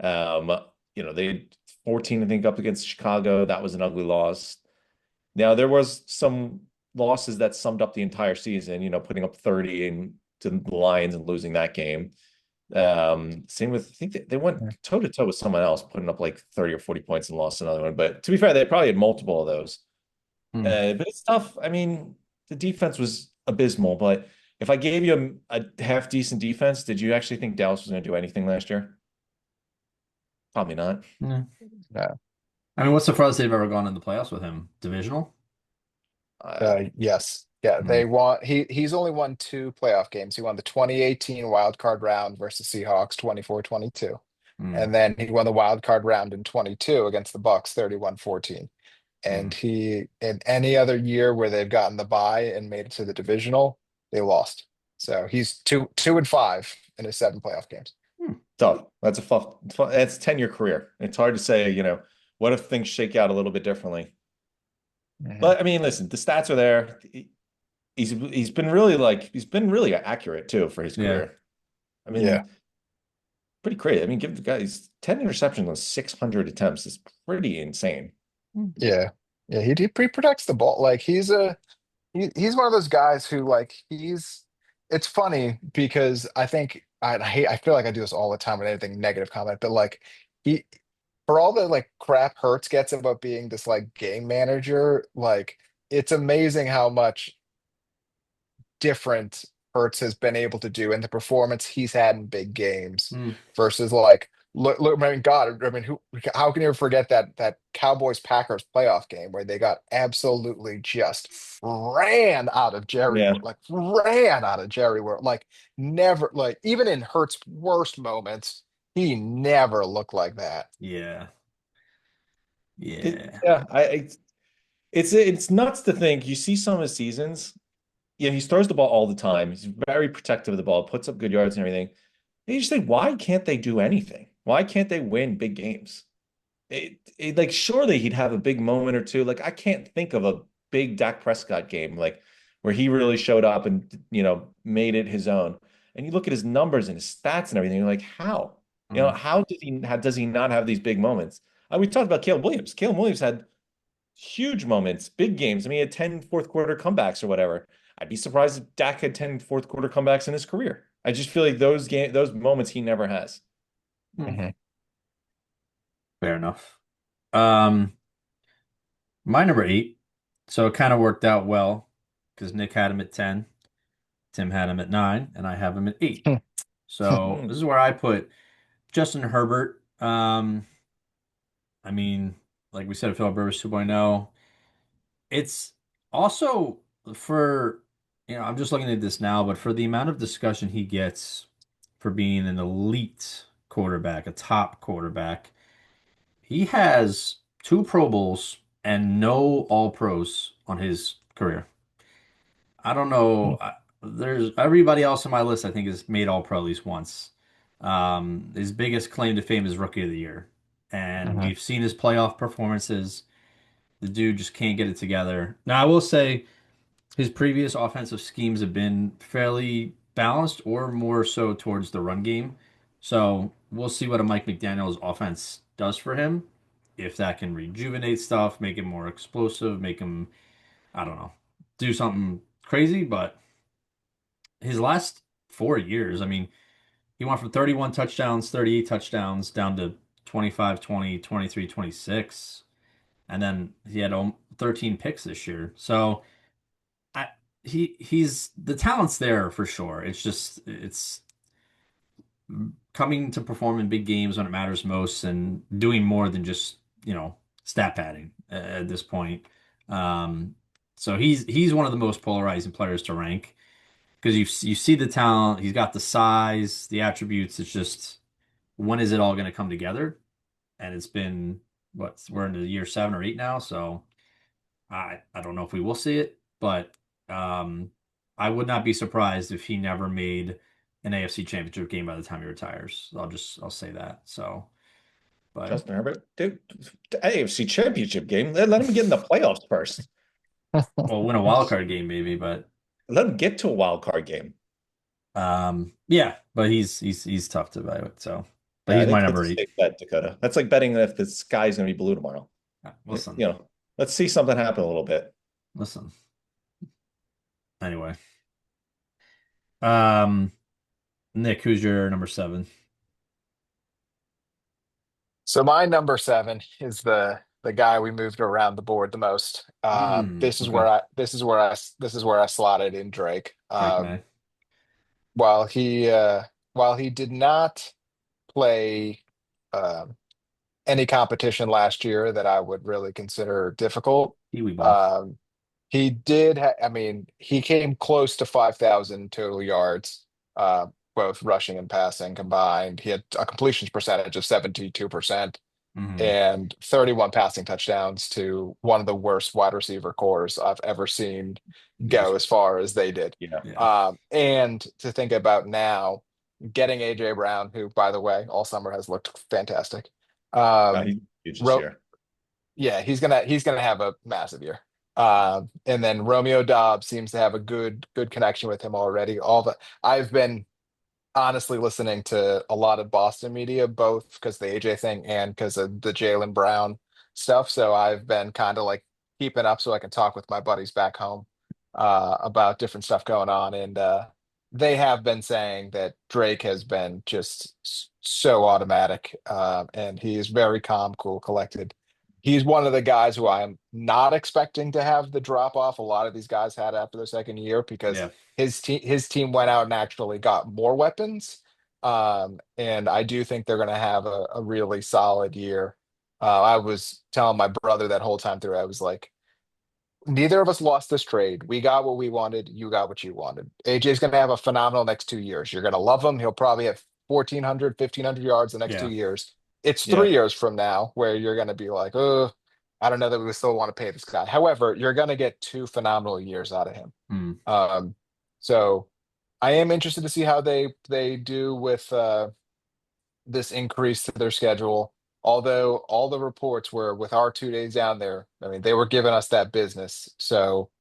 Um, they had 14, I think, up against Chicago. That was an ugly loss. Now there was some losses that summed up the entire season, putting up 30 to the Lions and losing that game. Same with, I think they went toe to toe with someone else, putting up like 30 or 40 points and lost another one. But to be fair, they probably had multiple of those. Hmm. But it's tough. I mean, the defense was abysmal, but if I gave you a half decent defense, did you actually think Dallas was going to do anything last year? Probably not. Yeah. Yeah. I mean, what's the farthest they've ever gone in the playoffs with him? Divisional? Yes. Yeah, Hmm. they want he's only won 2 playoff games. He won the 2018 wild card round versus Seahawks 24-22. Hmm. And then he won the wild card round in 22 against the Bucks 31-14. Hmm. And he in any other year where they've gotten the bye and made it to the divisional, they lost. So he's 2-5 in his 7 playoff games. Hmm. Tough. That's that's a 10-year career. It's hard to say, what if things shake out a little bit differently? Mhm. But I mean, listen, the stats are there. He's been really accurate too for his Yeah. career. I Yeah. mean, pretty crazy. I mean, give the guys 10 interceptions on 600 attempts is pretty insane. Hmm. Yeah. Yeah, he protects the ball. Like he's one of those guys who like it's funny because I feel like I do this all the time with anything negative comment, but like he for all the like crap Hurts gets about being this like game manager, like it's amazing how much different Hurts has been able to do and the performance he's had in big games Hmm. versus like look, I mean, God, I mean, how can you ever forget that Cowboys Packers playoff game where they got absolutely just Yeah. ran out of Jerry World, like never, like even in Hurts' worst moments, he never looked like that. Yeah. Yeah. Yeah, it's nuts to think you see some of his seasons. Yeah, he throws the ball all the time. He's very protective of the ball, puts up good yards and everything. And you just think, why can't they do anything? Why can't they win big games? Like surely he'd have a big moment or two. Like I can't think of a big Dak Prescott game like where he really showed up and made it his own. And you look at his numbers and his stats and everything, you're like, how? Hmm. Does he not have these big moments? We talked about Caleb Williams. Caleb Williams had huge moments, big games. I mean, he had 10 fourth quarter comebacks or whatever. I'd be surprised if Dak had 10 fourth quarter comebacks in his career. I just feel like those moments he never has. Hmm. Mhm. Fair enough. Um, my number 8. So it kind of worked out well because Nick had him at 10, Tim had him at 9, and I have him at 8. So this is where I put Justin Herbert. I mean, like we said, Philip Rivers 2.0. It's also for, I'm just looking at this now, but for the amount of discussion he gets for being an elite quarterback, a top quarterback, he has 2 Pro Bowls and no All Pros on his career. I don't know. There's everybody else on my list, I think, has made All Pro at least once. His biggest claim to fame is Rookie of the Year. And Mhm. we've seen his playoff performances. The dude just can't get it together. Now, I will say his previous offensive schemes have been fairly balanced or more so towards the run game. So we'll see what a Mike McDaniel's offense does for him. If that can rejuvenate stuff, make him more explosive, make him, I don't know, do something crazy. But his last 4 years, I mean, he went from 31 touchdowns, 38 touchdowns down to 25, 20, 23, 26. And then he had 13 picks this year. So I, he's the talent's there for sure. It's coming to perform in big games when it matters most and doing more than just, stat padding at this point. Um, so he's one of the most polarizing players to rank because you see the talent, he's got the size, the attributes. It's just when is it all going to come together? And it's been what we're into year 7 or 8 now, so I don't know if we will see it, but I would not be surprised if he never made an AFC Championship game by the time he retires. I'll say that. So, but Justin Herbert, dude, AFC Championship game. Let him get in the playoffs first. well, win a wild card game maybe, but Let him get to a wild card game. yeah, but he's tough to evaluate. So, but Yeah, I he's my think that's number a eight. safe bet, Dakota. That's like betting if the sky's going to be blue tomorrow. Listen, Let's see something happen a little bit. listen. Anyway, um, Nick, who's your number seven? So my number seven is the guy we moved around the board the most. Okay, This is where I slotted in Drake. Drake May. While he uh, while he did not play um, any competition last year that I would really consider difficult, Kiwi ball. um, he did. I mean, he came close to 5,000 total yards, both rushing and passing combined. He had a completions percentage of 72% Hmm. and 31 passing touchdowns to one of the worst wide receiver cores I've ever seen Yes. go as far as they did. Yeah. Yeah. And to think about now, getting AJ Brown, who, by the way, all summer has looked fantastic. He's Um, huge this Ro year. yeah, he's gonna have a massive year. And then Romeo Dobbs seems to have a good connection with him already. I've been honestly listening to a lot of Boston media, both because the AJ thing and because of the Jalen Brown stuff. So I've been kind of like keeping up so I can talk with my buddies back home about different stuff going on. And they have been saying that Drake has been just so automatic, and he is very calm, cool, collected. He's one of the guys who I'm not expecting to have the drop off a lot of these guys had after their second year because Yeah. his team went out and actually got more weapons. And I do think they're going to have a really solid year. I was telling my brother that whole time through, I was like, neither of us lost this trade. We got what we wanted. You got what you wanted. AJ's going to have a phenomenal next 2 years. You're going to love him. He'll probably have 1,400, 1,500 yards the next two Yeah. years. It's Yeah. 3 years from now where you're going to be like, oh, I don't know that we still want to pay this guy. However, you're going to get 2 phenomenal years out of him. Hmm. So I am interested to see how they do with this increase to their schedule. Although all the reports were with our 2 days down there, I mean, they were giving us that business. So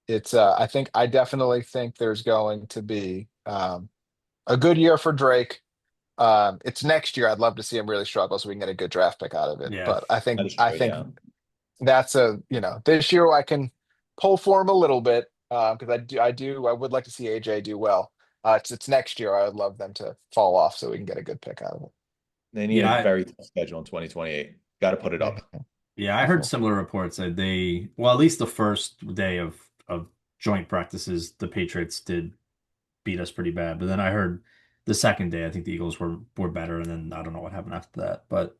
it's I definitely think there's going to be a good year for Drake. It's next year. I'd love to see him really struggle so we can get a good draft pick out of it. Yeah. But I think That is I true. think Yeah. that's this year I can pull for him a little bit because I would like to see AJ do well. It's next year. I would love them to fall off so we can get a good pick out of it. They need Yeah. a very tough schedule in 2028. Got to put it up. Yeah, I heard similar reports that well, at least the first day of joint practices, the Patriots did beat us pretty bad. But then I heard the second day, I think the Eagles were better, and then I don't know what happened after that. But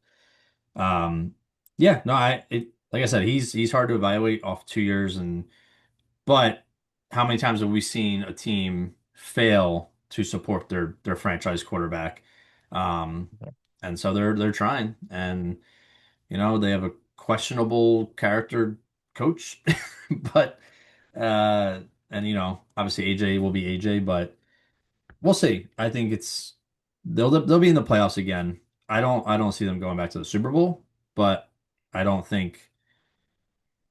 yeah, no, like I said, he's hard to evaluate off 2 years, but how many times have we seen a team fail to support their franchise quarterback? Um, and so they're trying, and they have a questionable character coach, but and obviously AJ will be AJ, but we'll see. I think they'll be in the playoffs again. I don't see them going back to the Super Bowl, but I don't think.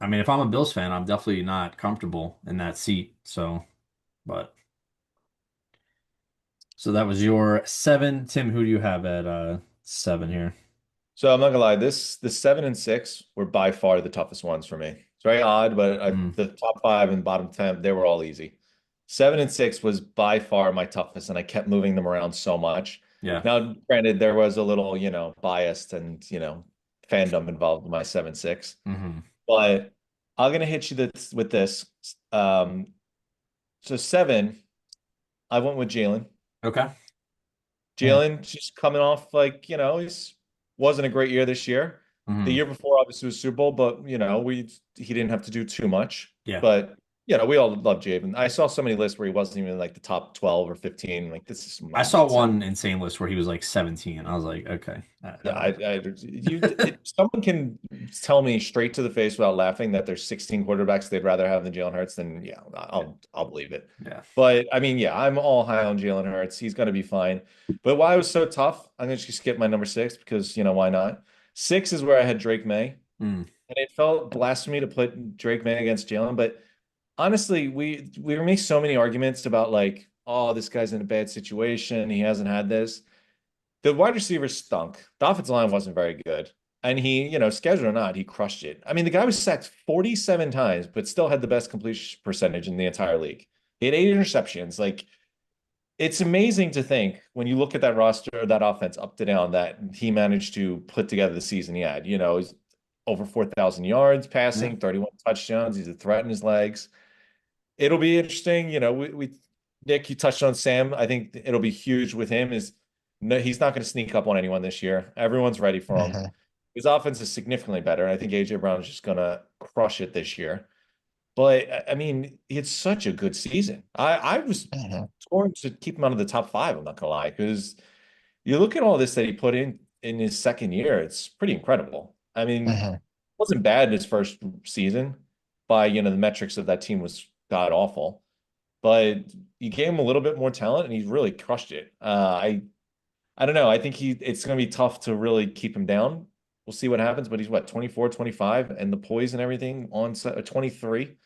I mean, if I'm a Bills fan, I'm definitely not comfortable in that seat. So, but So that was your seven. Tim, who do you have at seven here? So I'm not gonna lie, the 7 and 6 were by far the toughest ones for me. It's very odd, but Mm, the top five and bottom 10, they were all easy. 7 and 6 was by far my toughest, and I kept moving them around so much. yeah. Now, granted, there was a little, biased and, fandom involved in my 7-6, Hmm. but I'm gonna hit you with this. Um, so seven, I went with Jalen. Okay. Mm, Jalen just coming off like, he's wasn't a great year this year. The Hmm. year before obviously was Super Bowl, but he didn't have to do too much. Yeah. But we all love Jalen. I saw so many lists where he wasn't even like the top 12 or 15. Like this is I saw nonsense. one insane list where he was like 17. I was like, okay. Yeah, someone can tell me straight to the face without laughing that there's 16 quarterbacks they'd rather have than Jalen Hurts, then yeah, I'll believe it. Yeah. But I mean, yeah, I'm all high on Jalen Hurts. He's gonna be fine. But why it was so tough, I'm gonna just skip my number six because why not? Six is where I had Drake May, Mm. and it felt blasphemy to put Drake May against Jalen. But honestly, we make so many arguments about like, oh, this guy's in a bad situation. He hasn't had this. The wide receivers stunk. The offensive line wasn't very good. And he, scheduled or not, he crushed it. I mean, the guy was sacked 47 times, but still had the best completion percentage in the entire league. He had 8 interceptions. Like, it's amazing to think when you look at that roster, that offense up to down, that he managed to put together the season he had. He's over 4,000 yards Yeah. passing, 31 touchdowns. He's a threat in his legs. It'll be interesting. Nick, you touched on Sam. I think it'll be huge with him. Is no, he's not going to sneak up on anyone this year. Everyone's ready for him. mhm, His offense is significantly better. I think AJ Brown is just going to crush it this year. But I mean, it's such a good season. I was mhm, torn to keep him out of the top five. I'm not gonna lie, because you look at all this that he put in his second year. It's pretty incredible. I mean, it mhm, wasn't bad in his first season by the metrics of that team was god awful, but you gave him a little bit more talent and he's really crushed it. I don't know. I think it's going to be tough to really keep him down. We'll see what happens, but he's what, 24, 25, and the poise and everything on 23,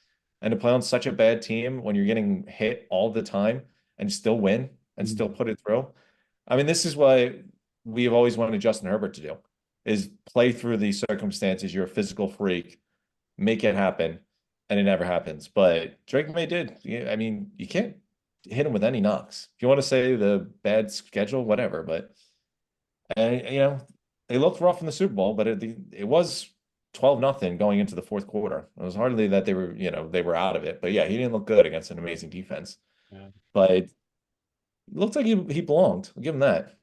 and to play on such a bad team when you're getting hit all the time and still win and Mm. still put it through. I mean, this is what we've always wanted Justin Herbert to do, is play through these circumstances. You're a physical freak, make it happen, and it never happens. But Drake May did. I mean, you can't hit him with any knocks. If you want to say the bad schedule, whatever. But they looked rough in the Super Bowl, but it was 12-0 going into the fourth quarter. It was hardly that they were out of it. But yeah, he didn't look good against an amazing defense. Yeah. But it looked like he belonged. I'll give him that.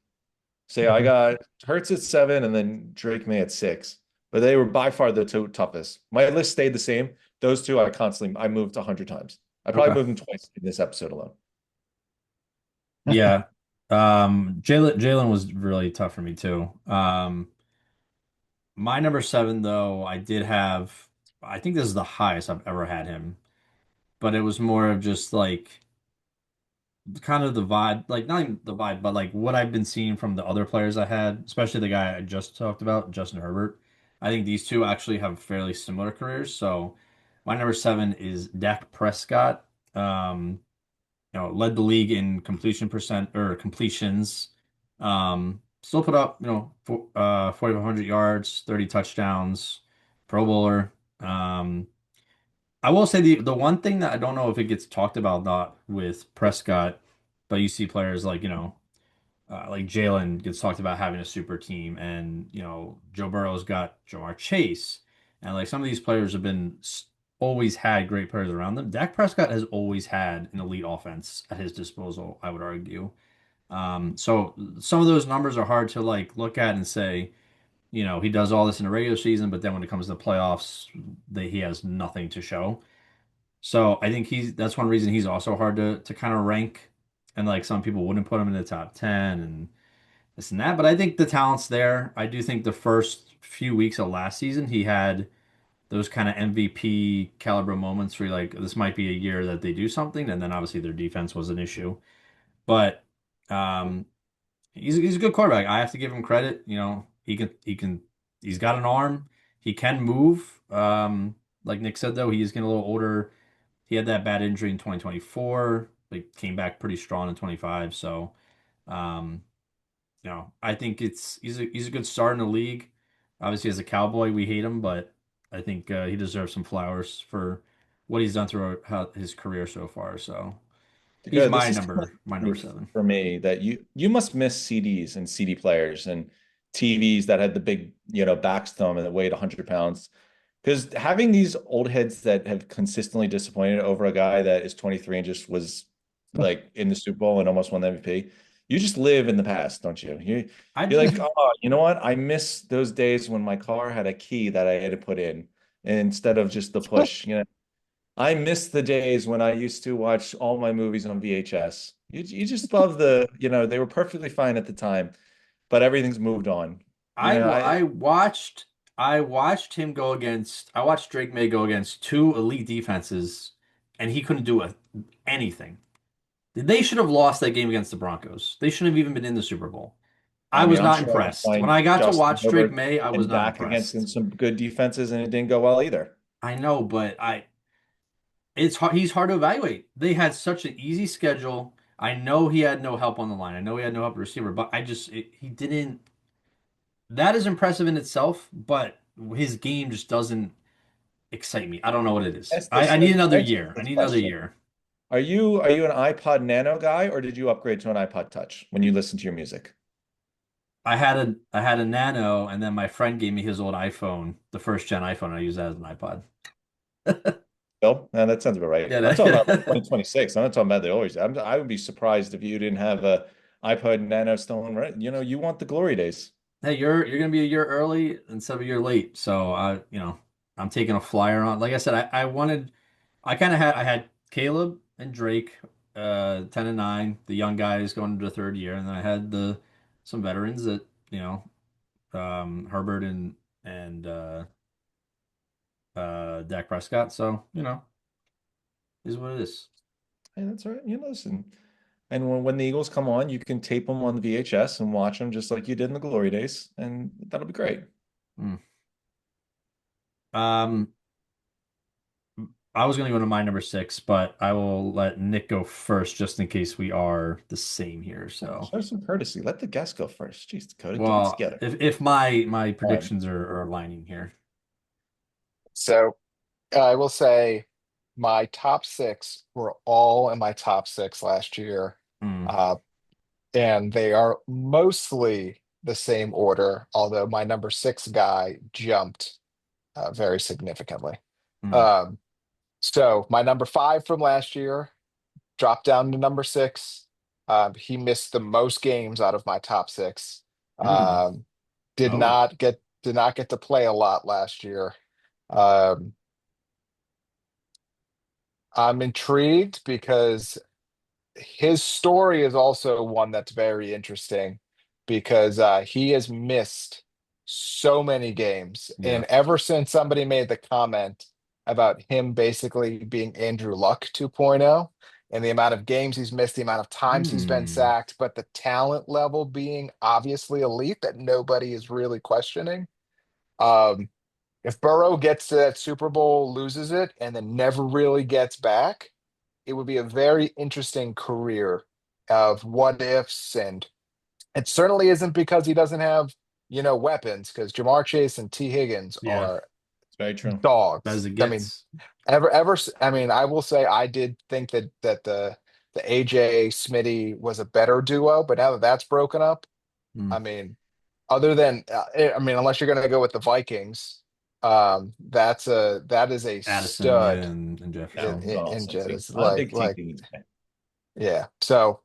So yeah, I mhm. got Hurts at 7 and then Drake May at 6. But they were by far the two toughest. My list stayed the same. Those two I moved 100 times. I probably Okay. moved them twice in this episode alone. Yeah. Jalen was really tough for me too. My number seven though, I think this is the highest I've ever had him, but it was more of just like kind of the vibe, like not even the vibe, but like what I've been seeing from the other players I had, especially the guy I just talked about, Justin Herbert. I think these two actually have fairly similar careers. So my number seven is Dak Prescott. Um, led the league in completion percent or completions. Still put up, 4,500 yards, 30 touchdowns, Pro Bowler. Um, I will say the one thing that I don't know if it gets talked about not with Prescott, but you see players like Jalen gets talked about having a super team, and Joe Burrow's got Jamar Chase, and like some of these players have always had great players around them. Dak Prescott has always had an elite offense at his disposal, I would argue. So some of those numbers are hard to like look at and say, he does all this in the regular season, but then when it comes to the playoffs, he has nothing to show. So I think that's one reason he's also hard to kind of rank. And like some people wouldn't put him in the top 10 and this and that. But I think the talent's there. I do think the first few weeks of last season, he had those kind of MVP caliber moments where you're like, this might be a year that they do something. And then obviously their defense was an issue. But um, he's a good quarterback. I have to give him credit. He's got an arm. He can move. Like Nick said, though, he is getting a little older. He had that bad injury in 2024, but came back pretty strong in 25. So Um, I think he's a good start in the league. Obviously, as a Cowboy, we hate him, but I think he deserves some flowers for what he's done throughout his career so far. So he's Dakota, this is kind of my number funny seven. for me that you must miss CDs and CD players and TVs that had the big, backs to them and that weighed 100 pounds. Because having these old heads that have consistently disappointed over a guy that is 23 and just was like in the Super Bowl and almost won the MVP, you just live in the past, don't you? I You're like, oh, you know what? I miss those days when my car had a key that I had to put in instead of just the push. I miss the days when I used to watch all my movies on VHS. You just love they were perfectly fine at the time, but everything's moved on. I watched him go against I watched Drake May go against two elite defenses, and he couldn't do anything. They should have lost that game against the Broncos. They shouldn't have even been in the Super Bowl. I I was mean, I'm not sure I could impressed. When find I got to Justin watch Drake Herbert May, I was and not Dak against impressed. some good defenses, and it didn't go well either. I know, but it's hard, he's hard to evaluate. They had such an easy schedule. I know he had no help on the line. I know he had no help at receiver, but he didn't. That is impressive in itself, but his game just doesn't excite me. I don't know what it is. I need another Answer year. I this need another question. year. Are you an iPod Nano guy, or did you upgrade to an iPod Touch when you listen to your music? I had a Nano, and then my friend gave me his old iPhone, the first gen iPhone. I use that as an iPod. Bill? No, that sounds about right. Yeah, I'm talking about like that, 2026. I'm not talking about the always. I would be surprised if you didn't have a iPod Nano still in, right? You want the glory days. hey, you're gonna be a year early instead of a year late. So I'm taking a flyer on. Like I said, I had Caleb and Drake, 10 and 9, the young guys going into the third year, and then I had the some veterans that, Herbert and Dak Prescott. So, is what it is. Hey, that's all right. Listen. And when the Eagles come on, you can tape them on the VHS and watch them just like you did in the glory days, and that'll be great. Mm. Um, I was going to go to my number six, but I will let Nick go first just in case we are the same here. So, Show some courtesy. Let the guest go first. Jeez, Dakota, get it well, together. if my Um, predictions are aligning here. So I will say my top six were all in my top six last year. Mm, Uh, and they are mostly the same order, although my number six guy jumped very significantly. mm, Um, so my number five from last year dropped down to number six. He missed the most games out of my top six. mm. Um, did Oh, not get did not get to play a lot last year. Um, I'm intrigued because his story is also one that's very interesting because he has missed so many games. yeah. And ever since somebody made the comment about him basically being Andrew Luck 2.0 and the amount of games he's missed, the amount of times he's been Mm, sacked, but the talent level being obviously elite that nobody is really questioning. Um, if Burrow gets to that Super Bowl, loses it, and then never really gets back, it would be a very interesting career of what ifs. And it certainly isn't because he doesn't have, weapons, because Jamar Chase and T. Higgins yeah, are it's very true. as dogs. it I mean, gets. I mean, I will say I did think that the AJ Smitty was a better duo, but now that that's broken up, Mm. I mean, other than I mean, unless you're going to go with the Vikings, that is a Addison, yeah, stud and No, Jefferson. no, in just I'm a like big T like Higgins fan. yeah. So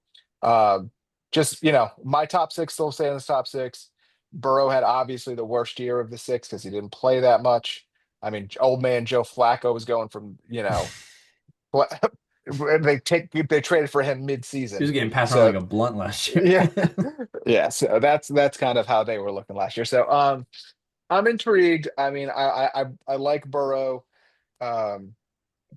just my top six still stay in the top six. Burrow had obviously the worst year of the six because he didn't play that much. I mean, old man Joe Flacco was going from they traded for him He was mid-season. getting passed around like So a blunt last year. yeah, yeah. So that's kind of how they were looking last year. So I'm intrigued. I mean, I like Burrow, um,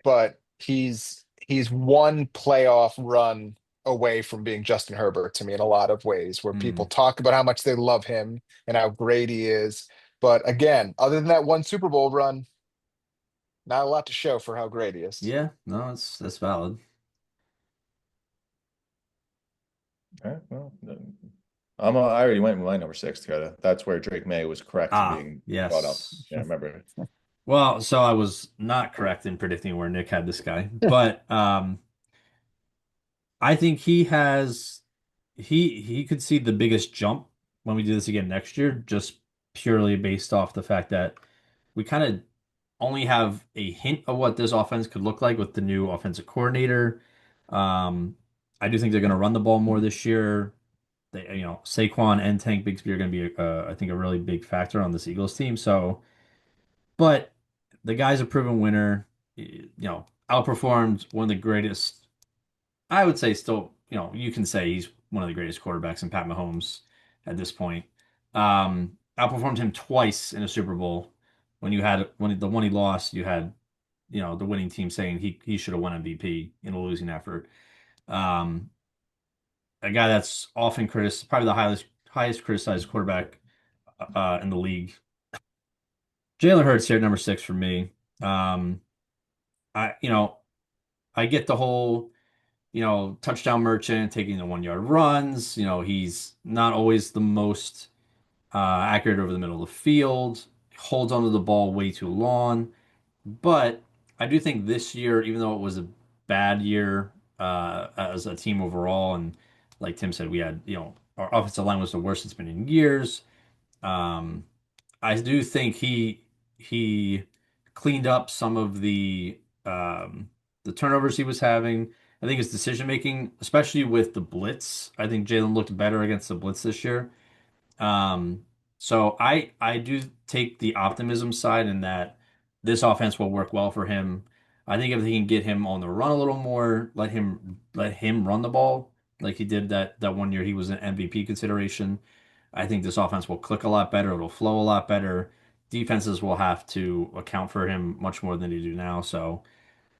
but he's one playoff run away from being Justin Herbert to me in a lot of ways, where people Mm. talk about how much they love him and how great he is. But again, other than that one Super Bowl run, not a lot to show for how great he is. Yeah, no, that's valid. Okay, well, I already went with my number six, Dakota. That's where Drake May was correct in Ah, being brought up. yes. Yeah, I remember. Well, so I was not correct in predicting where Nick had this guy, but I think he could see the biggest jump when we do this again next year, just purely based off the fact that we kind of only have a hint of what this offense could look like with the new offensive coordinator. Um, I do think they're going to run the ball more this year. Saquon and Tank Bigsby are going to be, I think, a really big factor on this Eagles team. So, but the guy's a proven winner. Outperformed one of the greatest. I would say still, you can say he's one of the greatest quarterbacks in Pat Mahomes at this point. Outperformed him twice in a Super Bowl. When the one he lost, you had, the winning team saying he should have won MVP in a losing effort. Um, a guy that's often criticized, probably the highest criticized quarterback in the league. Jalen Hurts here at number six for me. Um, I you know I get the whole touchdown merchant taking the 1 yard runs. He's not always the most accurate over the middle of the field. Holds onto the ball way too long. But I do think this year, even though it was a bad year as a team overall, and like Tim said, we had, our offensive line was the worst it's been in years. Um, I do think he cleaned up some of the turnovers he was having. I think his decision making, especially with the blitz, I think Jalen looked better against the blitz this year. Um, so I do take the optimism side in that this offense will work well for him. I think if they can get him on the run a little more, let him run the ball like he did that 1 year he was an MVP consideration. I think this offense will click a lot better. It'll flow a lot better. Defenses will have to account for him much more than they do now. So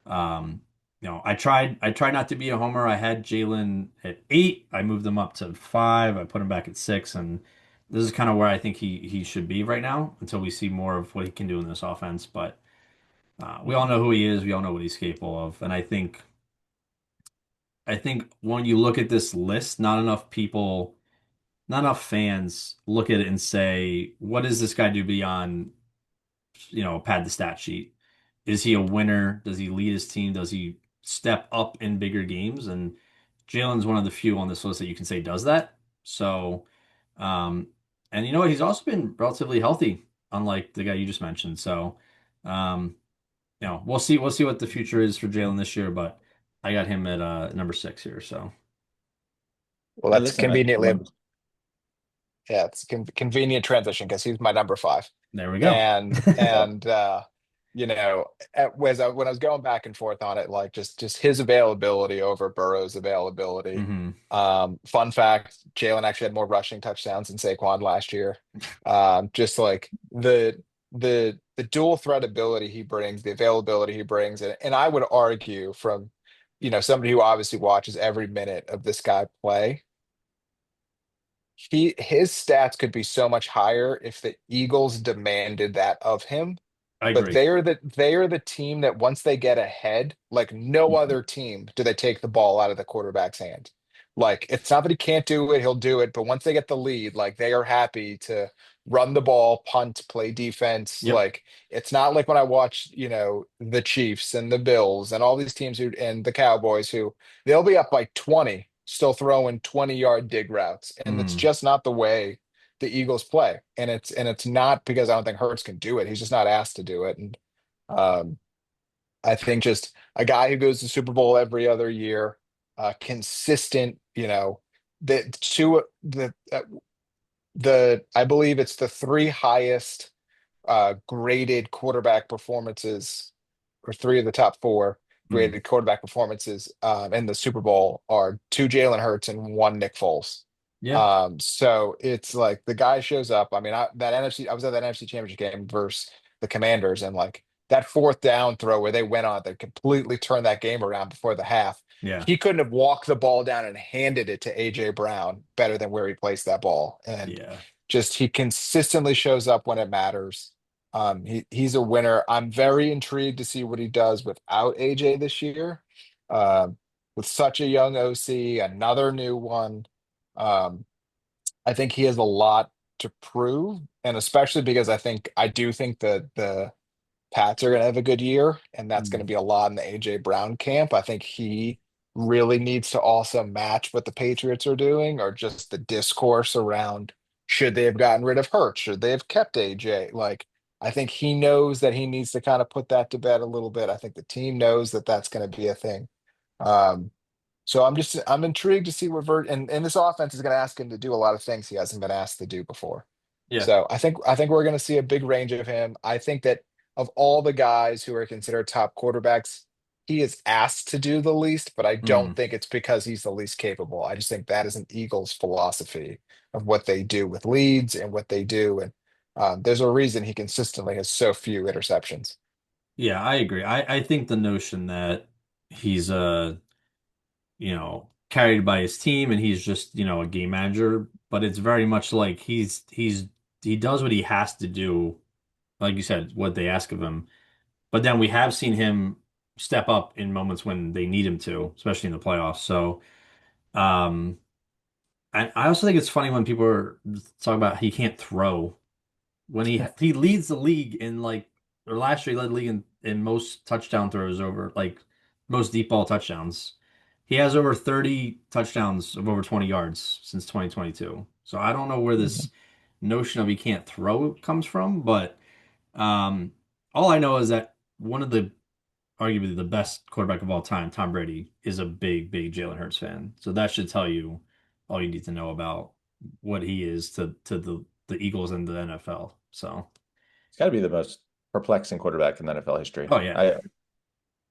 um, I tried not to be a homer. I had Jalen at 8. I moved him up to 5. I put him back at 6, and this is kind of where I think he should be right now until we see more of what he can do in this offense. But we all know who he is. We all know what he's capable of, and I think when you look at this list, not enough fans look at it and say, "What does this guy do beyond pad the stat sheet? Is he a winner? Does he lead his team? Does he step up in bigger games?" And Jalen's one of the few on this list that you can say does that. So, um, and you know what? He's also been relatively healthy, unlike the guy you just mentioned. So, um, we'll see what the future is for Jalen this year, but I got him at number 6 here. So Well, Hey, that's listen, I think conveniently, yeah, it's convenient transition because he's my number five. there we go. And when I was going back and forth on it, like just his availability over Burrow's availability. hmm Fun fact, Jalen actually had more rushing touchdowns than Saquon last year. Just like the dual threat ability he brings, the availability he brings, and I would argue from somebody who obviously watches every minute of this guy play, his stats could be so much higher if the Eagles demanded that of him. I But agree. they are the team that once they get ahead, like no Mhm. other team, do they take the ball out of the quarterback's hand. Like it's not that he can't do it, he'll do it, but once they get the lead, like they are happy to run the ball, punt, play defense. Yep. Like it's not like when I watch, the Chiefs and the Bills and all these teams who and the Cowboys who they'll be up by 20, still throwing 20-yard dig routes. And that's hmm just not the way the Eagles play. And it's not because I don't think Hurts can do it. He's just not asked to do it. And um, I think just a guy who goes to Super Bowl every other year, consistent, the I believe it's the three highest graded quarterback performances, or three of the top four hmm graded quarterback performances in the Super Bowl are two Jalen Hurts and one Nick Foles. Yeah. So it's like the guy shows up. I mean, I was at that NFC Championship game versus the Commanders, and like that fourth down throw where they went on that completely turned that game around before the half. Yeah. He couldn't have walked the ball down and handed it to AJ Brown better than where he placed that ball. And Yeah. just he consistently shows up when it matters. He's a winner. I'm very intrigued to see what he does without AJ this year. With such a young OC, another new one. Um, I think he has a lot to prove, and especially because I do think that the Pats are going to have a good year, and that's going to Mm. be a lot in the AJ Brown camp. I think he really needs to also match what the Patriots are doing, or just the discourse around should they have gotten rid of Hurts, should they have kept AJ? Like, I think he knows that he needs to kind of put that to bed a little bit. I think the team knows that that's going to be a thing. Um, so I'm intrigued to see what and this offense is going to ask him to do a lot of things he hasn't been asked to do before. Yeah. So I think we're going to see a big range of him. I think that of all the guys who are considered top quarterbacks, he is asked to do the least, but I don't Mm. think it's because he's the least capable. I just think that is an Eagles philosophy of what they do with leads and what they do. And there's a reason he consistently has so few interceptions. Yeah, I agree. I think the notion that he's carried by his team and he's just, a game manager, but it's very much like he does what he has to do, like you said, what they ask of him. But then we have seen him step up in moments when they need him to, especially in the playoffs. So, um, I also think it's funny when people are talking about he can't throw when he leads the league in or last year he led the league in most touchdown throws over most deep ball touchdowns. He has over 30 touchdowns of over 20 yards since 2022. So I don't know where Mhm. this notion of he can't throw comes from, but um, all I know is that one of the arguably the best quarterback of all time, Tom Brady, is a big, big Jalen Hurts fan. So that should tell you all you need to know about what he is to the Eagles and the NFL. So, He's got to be the most perplexing quarterback in NFL history. oh yeah,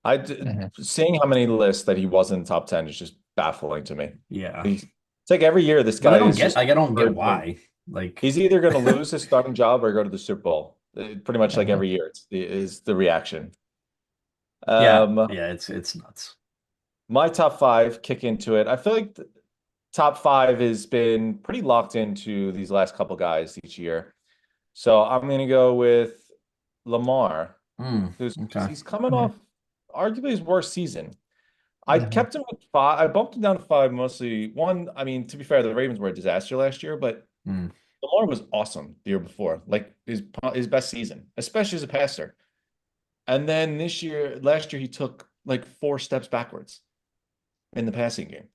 Mhm. Seeing how many lists that he was in the top 10 is just baffling to me. yeah. It's like every year this But I guy don't is get just like I don't get why. Like, he's either going to lose his starting job or go to the Super Bowl. Pretty much like Mhm. every year is the reaction. yeah, Um, yeah, it's nuts. my top five kick into it. I feel like the top five has been pretty locked into these last couple guys each year. So I'm going to go with Lamar, who's Okay. he's coming Mhm. off arguably his worst season. I Mhm. kept him at five. I bumped him down to five mostly. One, I mean, to be fair, the Ravens were a disaster last year, but Mm, Lamar was awesome the year before, like his best season, especially as a passer. And then last year, he took like 4 steps backwards in the passing game.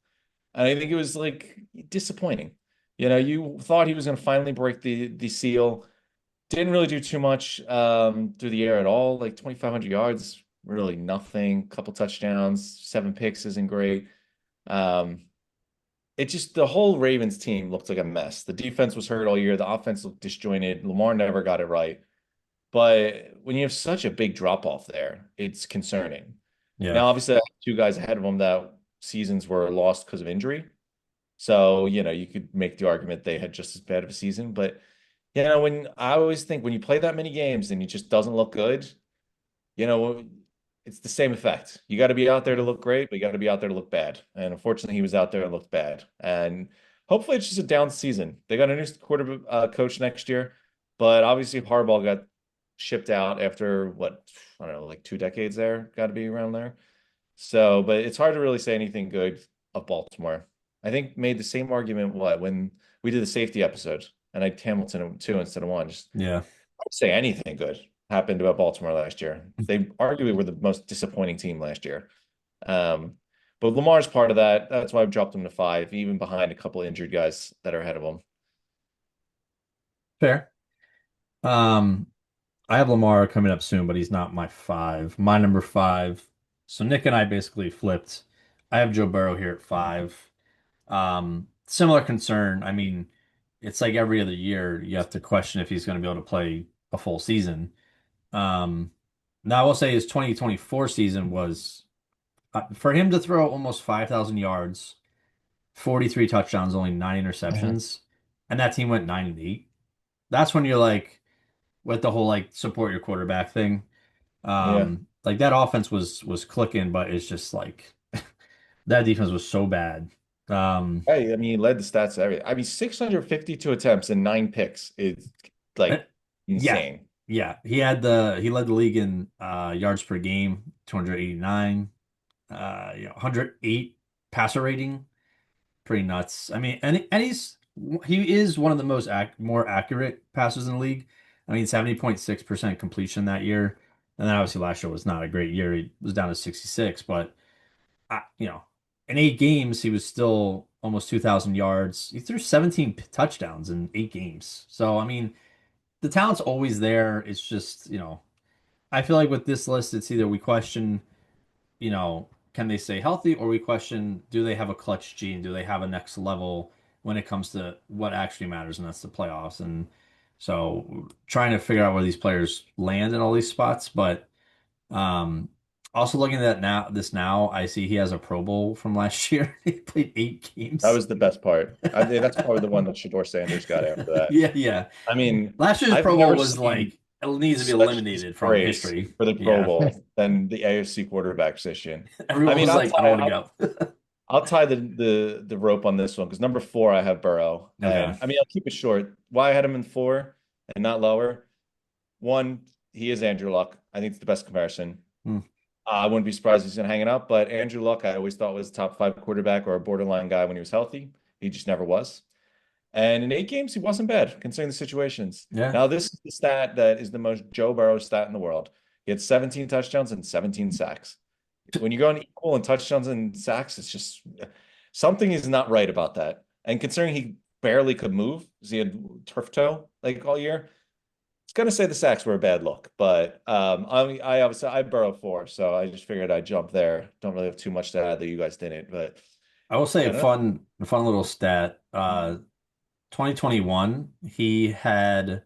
And I think it was like disappointing. You thought he was going to finally break the seal. Didn't really do too much through the air at all. Like 2,500 yards, really nothing. Couple touchdowns, 7 picks isn't great. Um, it just the whole Ravens team looked like a mess. The defense was hurt all year. The offense looked disjointed. Lamar never got it right. But when you have such a big drop off there, it's concerning. yeah. Now, obviously, I have 2 guys ahead of him that seasons were lost because of injury. So, you could make the argument they had just as bad of a season. But, when I always think when you play that many games and he just doesn't look good, you know, it's the same effect. You got to be out there to look great, but you got to be out there to look bad. And unfortunately, he was out there and looked bad. And hopefully, it's just a down season. They got a new quarter coach next year, but obviously, Harbaugh got shipped out after what I don't know, like 2 decades there. Got to be around there. So, but it's hard to really say anything good of Baltimore. I think made the same argument when we did the safety episode, and I had Hamilton at 2 instead of 1. Just Yeah. don't say anything good happened about Baltimore last year. They arguably were the most disappointing team last year. Um, but Lamar's part of that. That's why I've dropped him to five, even behind a couple of injured guys that are ahead of him. Fair. Um, I have Lamar coming up soon, but he's not my five. My number five. So Nick and I basically flipped. I have Joe Burrow here at five. Similar concern. I mean, it's like every other year you have to question if he's going to be able to play a full season. Um, Now I will say his 2024 season was for him to throw almost 5,000 yards, 43 touchdowns, only 9 interceptions, and that team went 9-8. That's when you're like, with the whole like support your quarterback thing. Yeah. Like that offense was clicking, but it's just like that defense was so bad. Um, Hey, I mean, he led the stats. I mean, 652 attempts and 9 picks is eh, like yeah, insane. yeah. He led the league in yards per game, 289, 108 passer rating. pretty nuts. I mean, and he is one of the more accurate passers in the league. I mean, 70.6% completion that year. And then obviously last year was not a great year. He was down to 66, but in 8 games, he was still almost 2,000 yards. He threw 17 touchdowns in 8 games. So, I mean, the talent's always there. It's just, I feel like with this list, it's either we question, can they stay healthy, or we question, do they have a clutch gene? Do they have a next level when it comes to what actually matters, and that's the playoffs? And so trying to figure out where these players land in all these spots. But also looking at now, I see he has a Pro Bowl from last year. He played 8 games. That was the best part. I think that's probably the one that Shador Sanders got after that. Yeah, yeah. I mean, Last year's I've Pro Bowl never was seen like it needs to be such eliminated from disgrace history. for the Pro Yeah. Bowl than the AFC quarterback position. Everyone I mean, was like, I want to go. I'll tie the rope on this one because number 4 I have Burrow, Okay. and I mean I'll keep it short. Why I had him in 4 and not lower? One, he is Andrew Luck. I think it's the best comparison. Hmm. I wouldn't be surprised if he's going to hang it up, but Andrew Luck I always thought was a top 5 quarterback or a borderline guy when he was healthy. He just never was. And in 8 games, he wasn't bad considering the situations. Yeah. Now, this is the stat that is the most Joe Burrow stat in the world. He had 17 touchdowns and 17 sacks. When you go on equal in touchdowns and sacks, it's just something is not right about that. And considering he barely could move because he had turf toe like all year, it's gonna say the sacks were a bad look. But I obviously I Burrow 4, so I just figured I'd jump there. Don't really have too much to add that you guys didn't, but I will say I a don't know. fun little stat. 2021, he had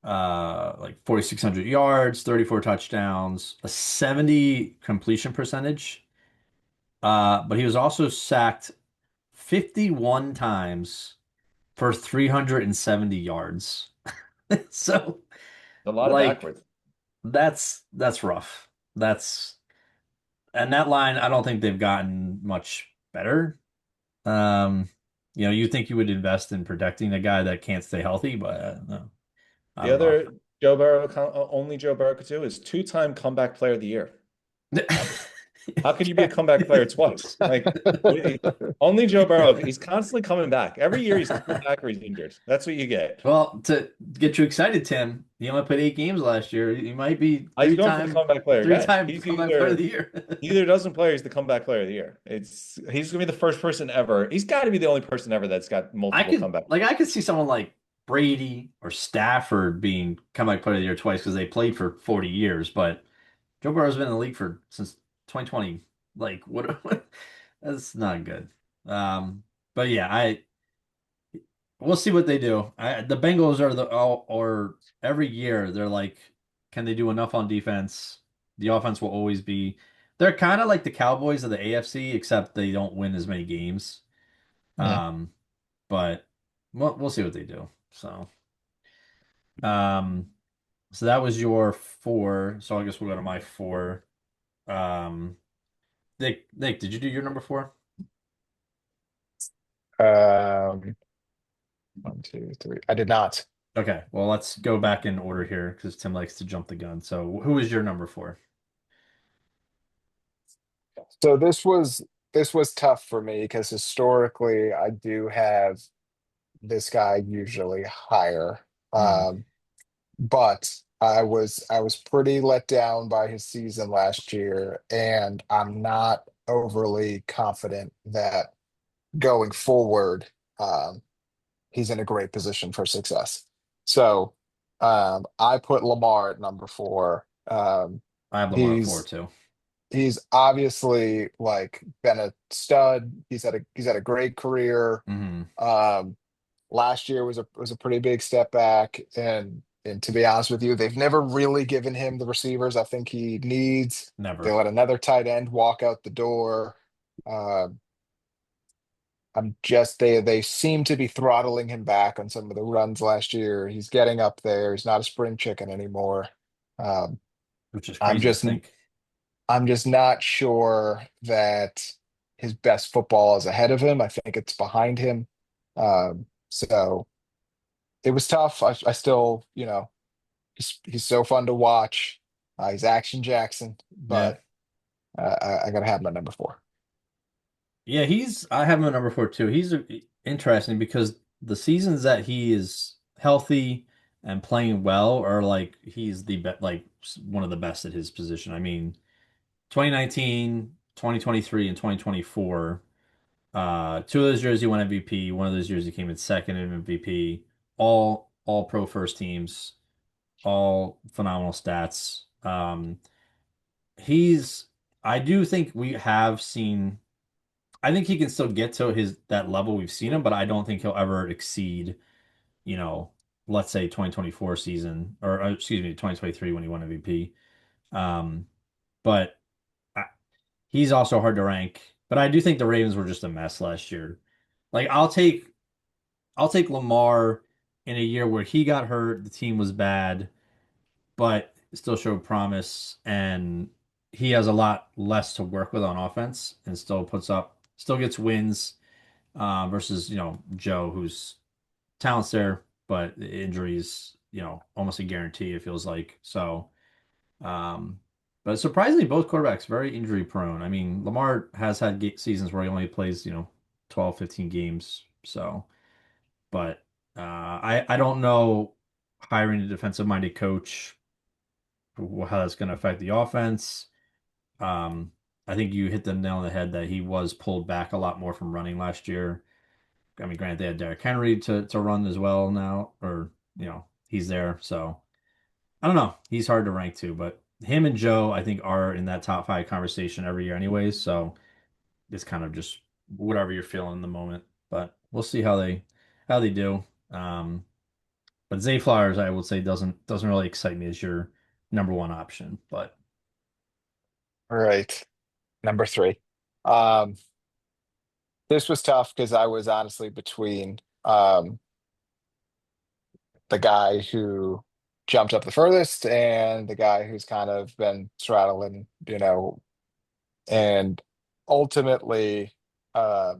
like 4,600 yards, 34 touchdowns, a 70 completion percentage. But he was also sacked 51 times for 370 yards. So, A lot of like, backwards. that's rough. And that line, I don't think they've gotten much better. Um, you think you would invest in protecting a guy that can't stay healthy, but no, I The don't know. other Joe Burrow, only Joe Burrow could do is 2-time comeback player of the year. How can you be a comeback player twice? Like only Joe Burrow. He's constantly coming back. Every year he's coming back or he's injured. That's what you get. Well, to get you excited, Tim, he only played 8 games last year. He might be He's going for the comeback player. three-time He's comeback player of the year. either doesn't play or he's the comeback player of the year. He's gonna be the first person ever. He's got to be the only person ever that's got multiple comeback. I could see someone like Brady or Stafford being comeback player of the year twice because they played for 40 years, but Joe Burrow's been in the league since 2020. Like what? That's not good. But yeah, we'll see what they do. The Bengals are or every year they're like, can they do enough on defense? The offense will always be. They're kind of like the Cowboys of the AFC, except they don't win as many games. Yeah. But we'll see what they do. Um, so that was your 4. So I guess we'll go to my 4. Um, Nick, did you do your number 4? Um, 1, 2, 3. I did not. Okay, well, let's go back in order here because Tim likes to jump the gun. So who is your number 4? So this was tough for me because historically I do have this guy usually higher. Hmm. But I was pretty let down by his season last year, and I'm not overly confident that going forward, um, he's in a great position for success. So I put Lamar at number 4. I have Lamar at 4 He's too. he's obviously like been a stud. He's had a great career. Hmm. Um, Last year was a pretty big step back, and to be honest with you, they've never really given him the receivers I think he needs. They Never. let another tight end walk out the door. Uh, they seem to be throttling him back on some of the runs last year. He's getting up there. He's not a spring chicken anymore. Um, Which is I'm crazy to just think. I'm just not sure that his best football is ahead of him. I think it's behind him. So it was tough. I still, he's so fun to watch. He's Action Jackson, Yeah. but I gotta have my number 4. Yeah, I have him at number four too. He's interesting because the seasons that he is healthy and playing well are like he's the one of the best at his position. I mean, 2019, 2023, and 2024, two of those years he won MVP. One of those years he came in second in MVP. All pro first teams, all phenomenal stats. He's I do think we have seen. I think he can still get to his that level we've seen him, but I don't think he'll ever exceed, you know, let's say 2024 season or excuse me, 2023 when he won MVP. Um, but I, he's also hard to rank. But I do think the Ravens were just a mess last year. Like I'll take Lamar in a year where he got hurt, the team was bad, but still showed promise and he has a lot less to work with on offense and still gets wins versus Joe, whose talent's there, but injuries, almost a guarantee. It feels like so. Um, but surprisingly, both quarterbacks very injury prone. I mean, Lamar has had seasons where he only plays 12, 15 games. So, but I don't know hiring a defensive minded coach how that's going to affect the offense. Um, I think you hit the nail on the head that he was pulled back a lot more from running last year. I mean, granted, they had Derrick Henry to run as well now, or he's there. So I don't know. He's hard to rank too, but him and Joe, I think, are in that top five conversation every year, anyways. So it's kind of just whatever you're feeling in the moment. But we'll see how they do. Um, but Zay Flowers, I would say, doesn't really excite me as your number one option. But All right, number three. Um, this was tough because I was honestly between the guy who jumped up the furthest and the guy who's kind of been straddling, and ultimately, uh,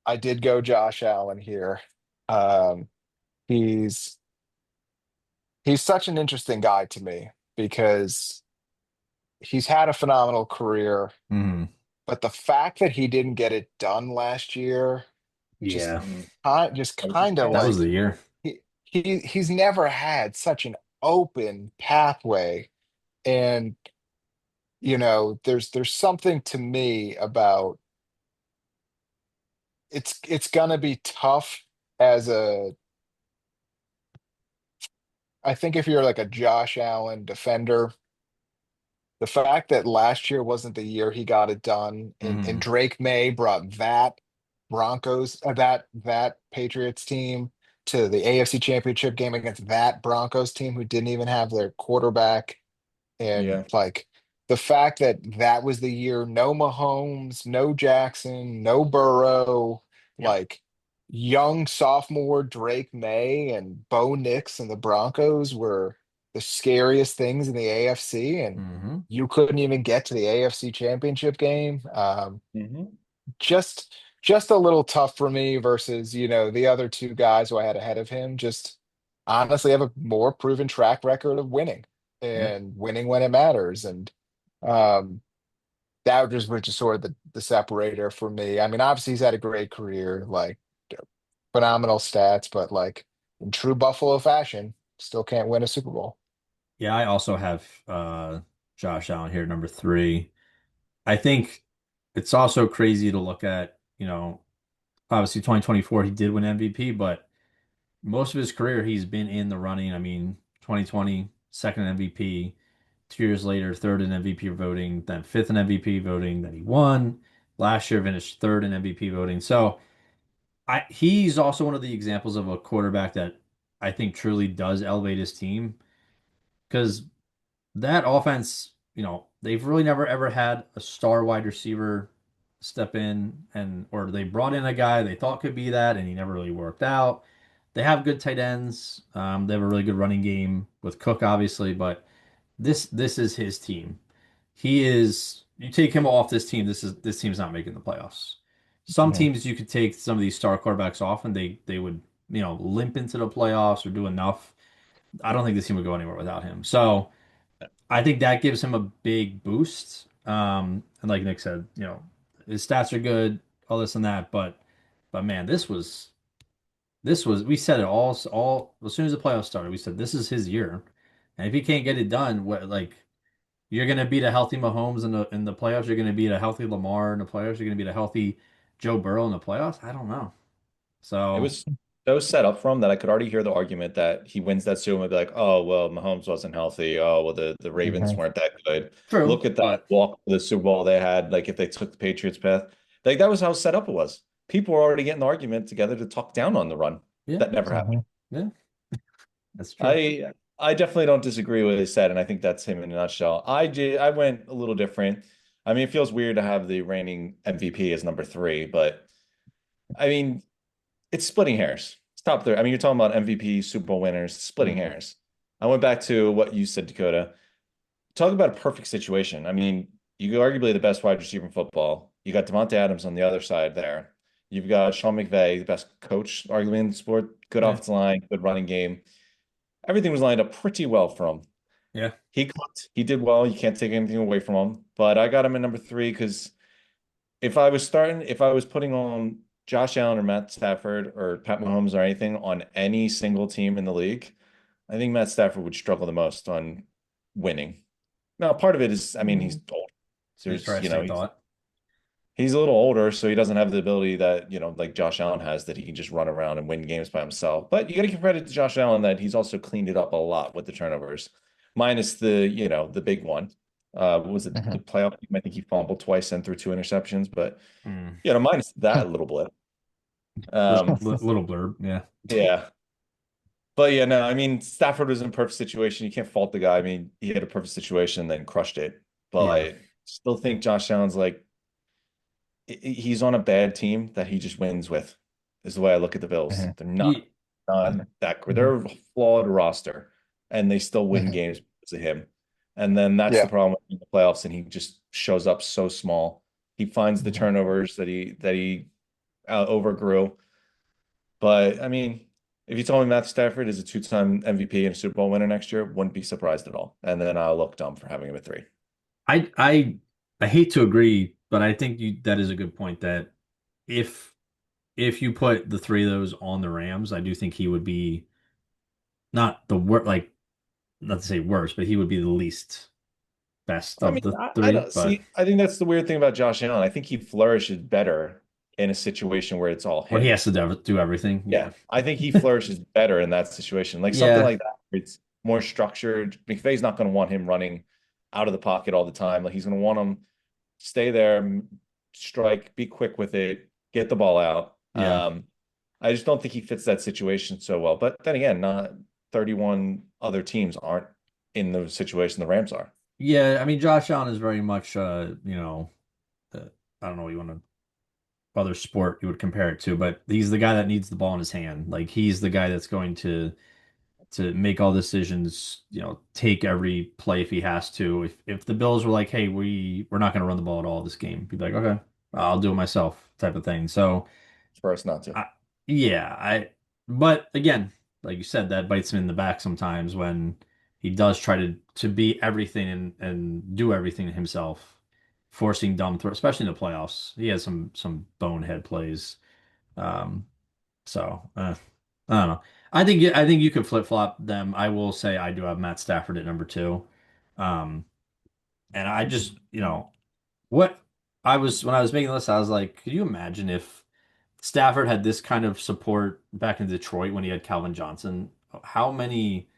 I did go Josh Allen here. Um, he's he's such an interesting guy to me because he's had a phenomenal career, mhm. but the fact that he didn't get it done last year just Yeah, Mm. just That was his kind of that was chance. the like year. he's never had such an open pathway. And there's something to me about it's gonna be tough as a I think if you're like a Josh Allen defender, the fact that last year wasn't the year he got it done, and Hmm. Drake May brought that that Patriots team to the AFC Championship game against that Broncos team who didn't even have their quarterback. And Yeah. like the fact that that was the year, no Mahomes, no Jackson, no Burrow, Yep. like young sophomore Drake May and Bo Nix and the Broncos were the scariest things in the AFC. And Hmm. you couldn't even get to the AFC Championship game. Hmm. Just just a little tough for me versus, the other two guys who I had ahead of him just honestly have a more proven track record of winning Yeah. and winning when it matters. And um that just was just sort of the separator for me. I mean, obviously he's had a great career, like phenomenal stats, but like in true Buffalo fashion, still can't win a Super Bowl. Yeah, I also have Josh Allen here, number three. I think it's also crazy to look at, obviously 2024 he did win MVP, but most of his career he's been in the running. I mean, 2020, second in MVP, 2 years later, third in MVP voting, then fifth in MVP voting, then he won. Last year finished third in MVP voting. So he's also one of the examples of a quarterback that I think truly does elevate his team because that offense, they've really never ever had a star wide receiver step in or they brought in a guy they thought could be that and he never really worked out. They have good tight ends. They have a really good running game with Cook, obviously, but this is his team. You take him off this team, this team's not making the playoffs. Some Mhm. teams you could take some of these star quarterbacks off and they would, limp into the playoffs or do enough. I don't think this team would go anywhere without him. So I think that gives him a big boost. And like Nick said, his stats are good, all this and that, but man, this was we said it all as soon as the playoffs started. We said this is his year, and if he can't get it done, what like you're gonna beat a healthy Mahomes in the playoffs, you're gonna beat a healthy Lamar in the playoffs, you're gonna beat a healthy Joe Burrow in the playoffs. I don't know. It So was so set up for him that I could already hear the argument that he wins that Super Bowl and be like, oh, well, Mahomes wasn't healthy. Oh, well, the Ravens Mhm. weren't that good. true, Look at that but walk to the Super Bowl they had. Like, if they took the Patriots path, like, that was how set up it was. People were already getting the argument together to talk down on the run. yeah, That never happened. Mhm. yeah, that's true. I definitely don't disagree with what he said, and I think that's him in a nutshell. I went a little different. I mean, it feels weird to have the reigning MVP as number three, but I mean, it's splitting hairs. It's top three. I mean, you're talking about MVP, Super Bowl winners, splitting Mhm. hairs. I went back to what you said, Dakota. Talk about a perfect situation. I mean, you go arguably the best wide receiver in football. You got Devontae Adams on the other side there. You've got Sean McVay, the best coach, arguably in the sport, good Yeah, offensive line, good running game. Everything was lined up pretty well for him. yeah, He cooked. He did well. You can't take anything away from him. But I got him at number three because if I was putting on Josh Allen or Matt Stafford or Pat Mahomes or anything on any single team in the league, I think Matt Stafford would struggle the most on winning. Now, part of it is, I mean, he's Mhm. old. So there's, Interesting thought. he's a little older, so he doesn't have the ability that, like Josh Allen has, that he can just run around and win games by himself. But you got to give credit to Josh Allen that he's also cleaned it up a lot with the turnovers, minus the big one. What was it? The Mhm. playoff game? I think he fumbled twice and threw two interceptions, but Mm. minus that little blip. Little, Um, little blurb, yeah, yeah. But yeah, no, I mean, Stafford was in a perfect situation. You can't fault the guy. I mean, he had a perfect situation and then crushed it. yeah, But still think Josh Allen's like he's on a bad team that he just wins with, is the way I look at the Bills. Mhm. They're Ye- not that good. Mhm. They're a flawed roster and they still win Mhm. games because of him. And then that's the Yeah. problem in the playoffs, and he just shows up so small. He finds the Mhm. turnovers that he overgrew. But I mean, if you told me Matt Stafford is a two-time MVP and a Super Bowl winner next year, wouldn't be surprised at all. And then I'll look dumb for having him at three. I I I hate to agree, but I think that is a good point that if if you put the three of those on the Rams, I do think he would be not the worst, like not to say worst, but he would be the least best I of mean, the I three. don't But see. I think that's the weird thing about Josh Allen. I think he flourishes better in a situation where it's all when he him. has to do everything, Yeah, yeah, I think he flourishes better in that situation. Like something yeah, like that, where it's more structured. McVay's not going to want him running out of the pocket all the time. Like he's going to want him stay there, strike, be quick with it, get the ball out. yeah, I just don't think he fits that situation so well. But then again, not 31 other teams aren't in the situation the Rams are. yeah. I mean, Josh Allen is very much, I don't know what you want to other sport you would compare it to, but he's the guy that needs the ball in his hand. Like he's the guy that's going to make all decisions, take every play if he has to. If the Bills were like, "Hey, we're not going to run the ball at all this game," he'd be like, "Okay, I'll do it myself," type of thing. So, For us not to. I, yeah, but again, like you said, that bites him in the back sometimes when he does try to be everything and do everything himself, forcing dumb throws, especially in the playoffs. He has some bonehead plays. Um, so I don't know. I think you could flip flop them. I will say I do have Matt Stafford at number two. Um, and I just, what I was when I was making this, I was like, could you imagine if Stafford had this kind of support back in Detroit when he had Calvin Johnson? How many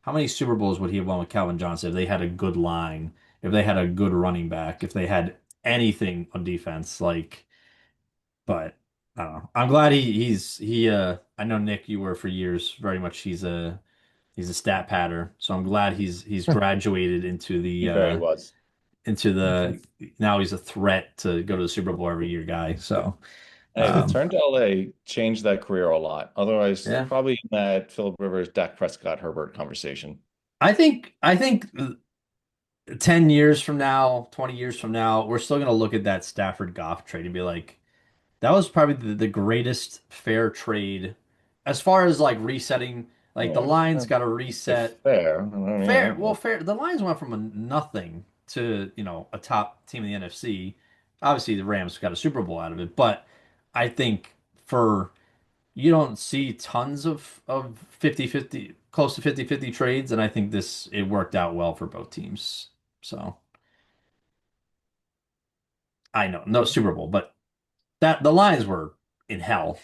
how many Super Bowls would he have won with Calvin Johnson if they had a good line, if they had a good running back, if they had anything on defense? But I don't know. I'm glad I know Nick, you were for years very much he's a stat patter. So I'm glad he's graduated into He the very was. into the now he's a threat to go to the Super Bowl every year guy. So Hey, the um turn to LA changed that career a lot. Otherwise, yeah. probably in that Philip Rivers, Dak Prescott, Herbert conversation. I think 10 years from now, 20 years from now, we're still gonna look at that Stafford Goff trade and be like, that was probably the greatest fair trade as far as like resetting, like the Oh, lines got to if reset. fair. I mean, Fair. Well, fair. The Lions went from a nothing to, a top team in the NFC Obviously, the Rams got a Super Bowl out of it, but I think for you don't see tons of 50-50, close to 50-50 trades, and I think this it worked out well for both teams. So I know no Super Bowl, but that the Lions were in hell.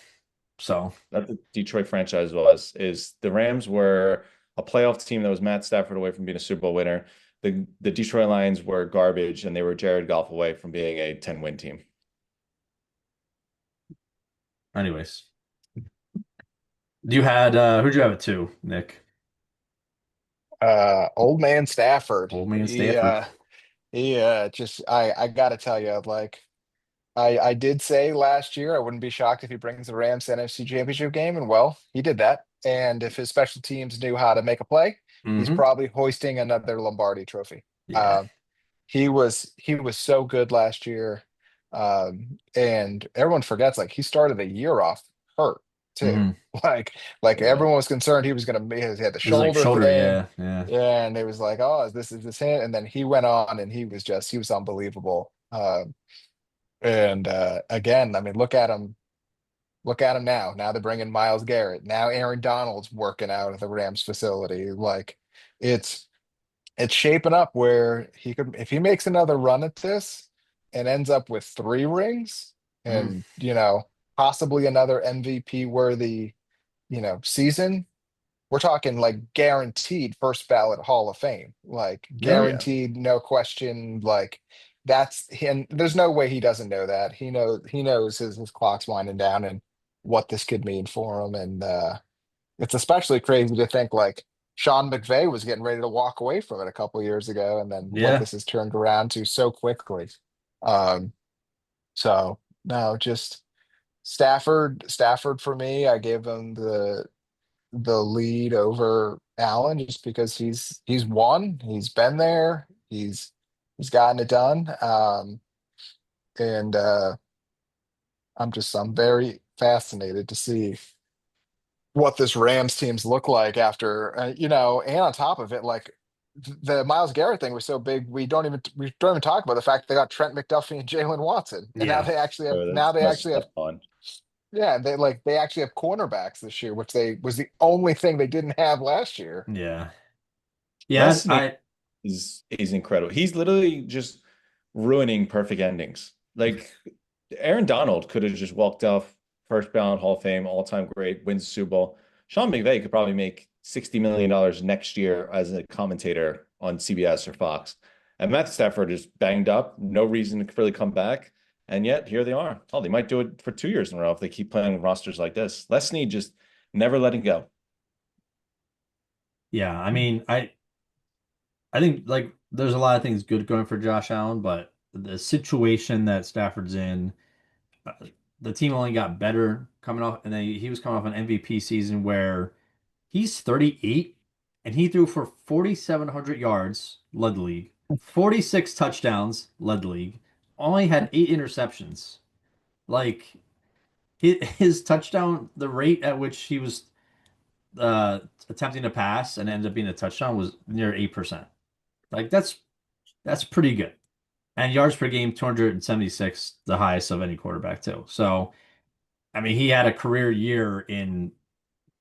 So That the Detroit franchise was, is the Rams were a playoff team that was Matt Stafford away from being a Super Bowl winner. The Detroit Lions were garbage, and they were Jared Goff away from being a 10-win team. anyways, who'd you have it to, Nick? Old man Stafford. Old man Stanford. Just I gotta tell you, like I did say last year I wouldn't be shocked if he brings the Rams to the NFC Championship game, and well, he did that. And if his special teams knew how to make a play, he's Hmm. probably hoisting another Lombardi trophy. Yeah. Um, he was so good last year. And everyone forgets like he started the year off hurt too. Hmm. Like like Yeah. everyone was concerned he was gonna he had the It was like shoulder shoulder, thing. yeah, yeah. Yeah, and it was like, oh, is this him? And then he went on and he was unbelievable. And again, I mean, look at him now. Now they're bringing Miles Garrett. Now Aaron Donald's working out at the Rams facility. Like it's it's shaping up where he could, if he makes another run at this and ends up with 3 rings Mm. and, possibly another MVP worthy, season, we're talking like guaranteed first ballot Hall of Fame, like Oh yeah. guaranteed, no question. Like that's him. There's no way he doesn't know that. He knows his clock's winding down and what this could mean for him. And it's especially crazy to think like Sean McVay was getting ready to walk away from it a couple years ago, and then what Yeah. this has turned around to so quickly. Um, so no, just Stafford for me. I gave him the lead over Allen just because he's won, he's been there, he's gotten it done. And I'm very fascinated to see what this Rams teams look like after and on top of it, like the Miles Garrett thing was so big, we don't even talk about the fact they got Trent McDuffie and Jalen Watson, and now Yeah. they actually have So now that's they must actually have have fun. yeah they actually have cornerbacks this year, which they was the only thing they didn't have last year. Yeah. Yeah. Les Snead is incredible. He's literally just ruining perfect endings. Like Aaron Donald could have just walked off first ballot Hall of Fame, all-time great, wins the Super Bowl. Sean McVay could probably make $60 million next year as a commentator on CBS or Fox. And Matt Stafford is banged up, no reason to really come back. And yet here they are. Oh, they might do it for 2 years in a row if they keep playing rosters like this. Les Snead just never letting go. Yeah. I mean, I think like there's a lot of things good going for Josh Allen, but the situation that Stafford's in, uh, the team only got better coming off, and then he was coming off an MVP season where he's 38 and he threw for 4,700 yards, led the league, 46 touchdowns, led the league, only had 8 interceptions. Like his touchdown, the rate at which he was uh, attempting to pass and ended up being a touchdown was near 8%. Like that's pretty good. And yards per game, 276, the highest of any quarterback too. So, I mean, he had a career year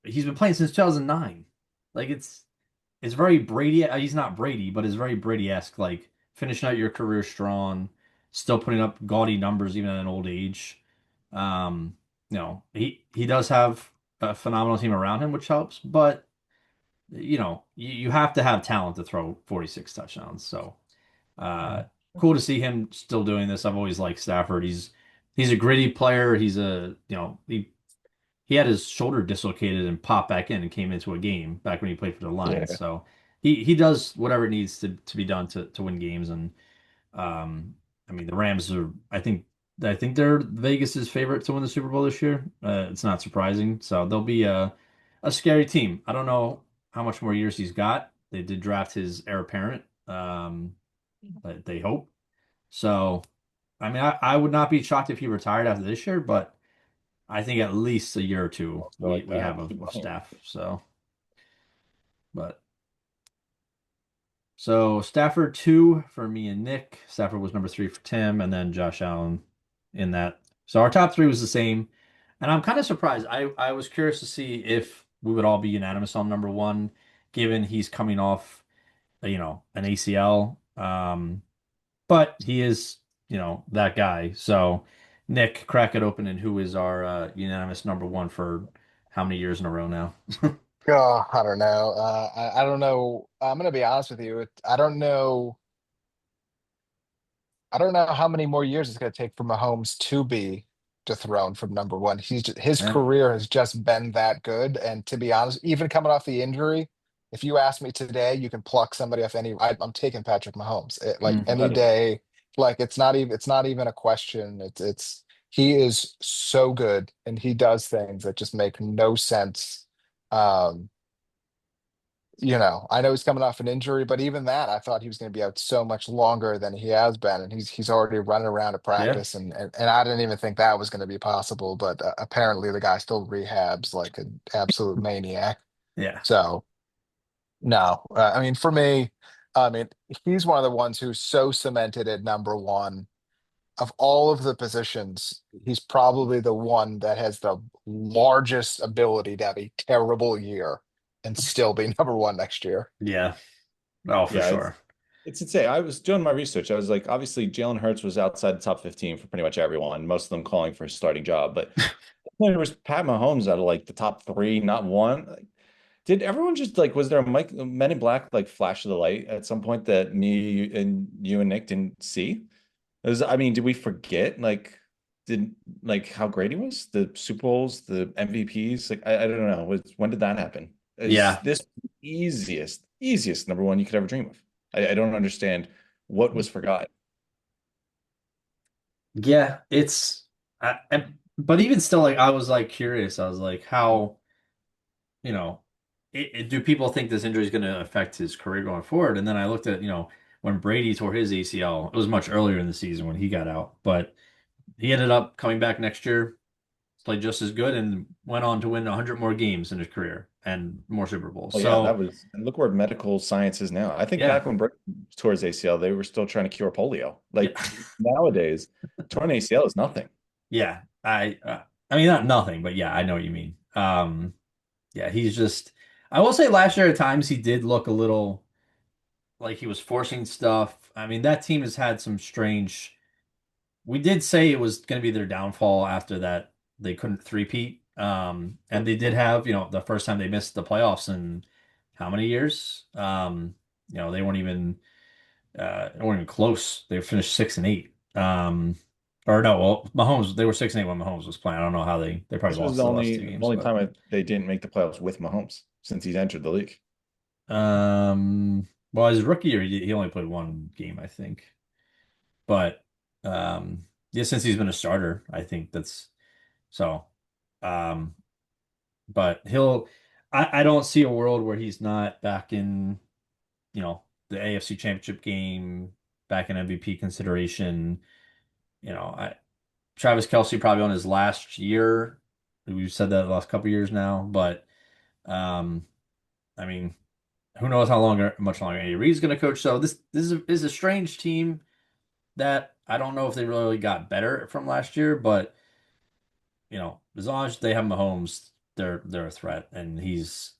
he's been playing since 2009. Like it's very Brady. He's not Brady, but it's very Brady-esque. Like finishing out your career strong, still putting up gaudy numbers even at an old age. He does have a phenomenal team around him, which helps. But you have to have talent to throw 46 touchdowns. So uh, cool to see him still doing this. I've always liked Stafford. He's a gritty player. He's a he had his shoulder dislocated and popped back in and came into a game back when he played for the Lions. Yeah. So he does whatever it needs to be done to win games. And I mean the Rams are I think they're Vegas's favorite to win the Super Bowl this year. It's not surprising. So they'll be a scary team. I don't know how much more years he's got. They did draft his heir apparent. But they hope. So I mean I would not be shocked if he retired after this year, but I think at least a year or two So we, like we that. have of staff. So, but So Stafford 2 for me and Nick. Stafford was number 3 for Tim, and then Josh Allen in that. So our top three was the same. And I'm kind of surprised. I was curious to see if we would all be unanimous on number one, given he's coming off, an ACL. But he is, that guy. So Nick, crack it open, and who is our unanimous number one for how many years in a row now? Oh, I don't know. I don't know. I'm gonna be honest with you. I don't know. I don't know how many more years it's going to take for Mahomes to be dethroned from number one. His Yeah. career has just been that good. And to be honest, even coming off the injury, if you ask me today, you can pluck somebody off any. I'm taking Patrick Mahomes. Like any By the way. day. Like it's not even a question. It's he is so good and he does things that just make no sense. Um, I know he's coming off an injury, but even that, I thought he was going to be out so much longer than he has been, and he's already running around at Yeah. practice, and I didn't even think that was going to be possible, but apparently the guy still rehabs like an absolute maniac. Yeah. So no, I mean for me, I mean he's one of the ones who's so cemented at number one of all of the positions. He's probably the one that has the largest ability to have a terrible year and still be number one next year. Yeah. Oh, for Yeah, sure. it's insane. I was doing my research. I was like, obviously, Jalen Hurts was outside the top 15 for pretty much everyone, most of them calling for his starting job. But there was Pat Mahomes out of like the top three, not one. Like, did everyone just like, was there a Men in Black like flash of the light at some point that me and you and Nick didn't see? I mean, did we forget did like how great he was? The Super Bowls, the MVPs? Like, I don't know. When did that happen? Is Yeah. this easiest number one you could ever dream of? I don't understand what was forgotten. Yeah. But even still, like, I was like curious. I was like, how, you know, do people think this injury is going to affect his career going forward? And then I looked at, when Brady tore his ACL, it was much earlier in the season when he got out, but he ended up coming back next year, played just as good, and went on to win 100 more games in his career and more Super Bowls. Well, yeah, So, and look where medical science is now. I think yeah. back when Brady tore his ACL, they were still trying to cure polio. Yeah. Like nowadays, torn ACL is nothing. Yeah. I mean, not nothing, but yeah, I know what you mean. Yeah, he's just, I will say last year at times he did look a little like he was forcing stuff. I mean, that team has had some strange, we did say it was going to be their downfall after that they couldn't three-peat. And they did have, the first time they missed the playoffs in how many years? They weren't even close. They finished 6-8. Or no, well, Mahomes, they were 6-8 when Mahomes was playing. I don't know how they probably This was lost the last two the games, only but time they didn't make the playoffs with Mahomes since he's entered the league. well, his rookie year, he only played one game, I think. But yeah, since he's been a starter, I think that's so. Um, but I don't see a world where he's not back in, the AFC Championship game, back in MVP consideration. Travis Kelce probably on his last year. We've said that the last couple years now, but um, I mean, who knows much longer Andy Reid's going to coach. So this is a strange team that I don't know if they really got better from last year, but as long as they have Mahomes, they're a threat, and he's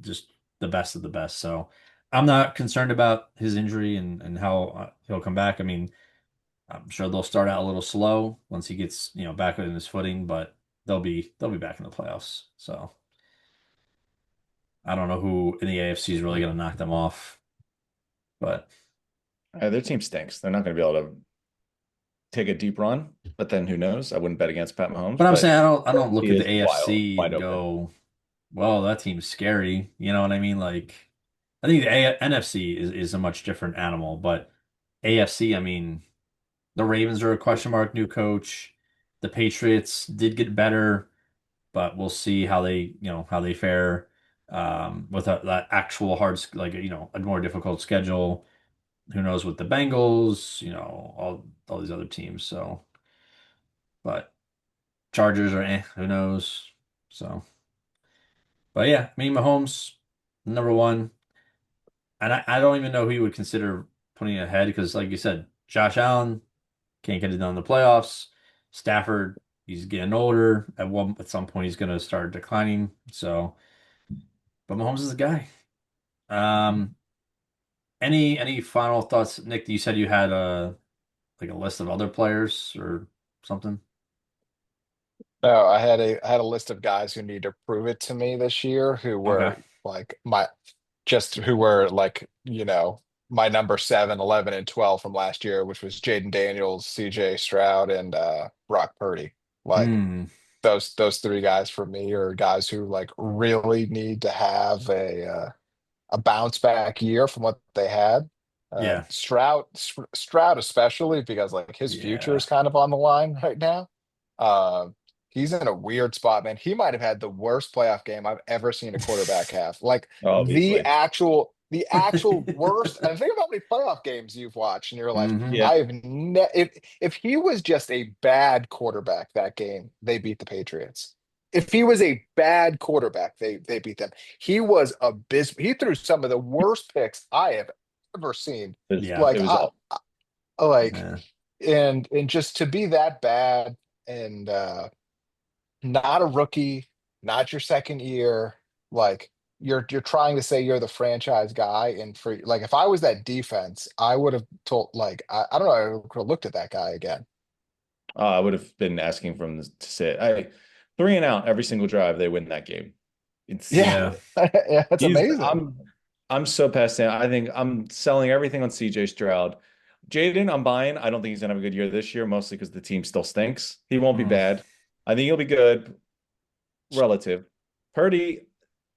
just the best of the best. So I'm not concerned about his injury and how he'll come back. I mean, I'm sure they'll start out a little slow once he gets back in his footing, but they'll be back in the playoffs. So I don't know who in the AFC is really going to knock them off, but Their team stinks. They're not going to be able to take a deep run, but then who knows? I wouldn't bet against Pat Mahomes, I'm but saying I don't look he at the is AFC wide and open. go, well, that team's scary. You know what I mean? Like I think the NFC is a much different animal, but AFC, I mean, the Ravens are a question mark, new coach. The Patriots did get better, but we'll see how they fare with that actual like a more difficult schedule. Who knows with the Bengals, all these other teams. So, but Chargers are who knows. So, but yeah, me Mahomes number one. And I don't even know who you would consider putting ahead because, like you said, Josh Allen can't get it done in the playoffs. Stafford, he's getting older. At some point, he's going to start declining. So, but Mahomes is the guy. Um, any final thoughts, Nick? You said you had a list of other players or something. No, I had a list of guys who need to prove it to me this year who Okay. were like my just who were like, my number 7, 11, and 12 from last year, which was Jaden Daniels, CJ Stroud, and Brock Purdy. Like Hmm. those three guys for me are guys who like really need to have a bounce back year from what they had. Yeah. Stroud especially because like his future Yeah. is kind of on the line right now. Uh, he's in a weird spot, man. He might have had the worst playoff game I've ever seen a quarterback have. Like Oh, easily. the actual worst. And think about how many playoff games you've watched in your life. Hmm. Yeah. If he was just a bad quarterback that game, they beat the Patriots. If he was a bad quarterback, they beat them. He was abysmal. He threw some of the worst picks I have ever seen. Yeah. Like It was awful. like Yeah. and just to be that bad and not a rookie, not your second year, like you're trying to say you're the franchise guy and for like if I was that defense, I would have told like I don't know, I could have looked at that guy again. I would have been asking for him to sit. 3 and out every single drive. They win that game. It's Yeah. Yeah. Yeah, that's he's amazing. I'm so past him. I think I'm selling everything on CJ Stroud. Jaden, I'm buying. I don't think he's gonna have a good year this year, mostly because the team still stinks. He won't be Mm. bad. I think he'll be good, relative. Purdy,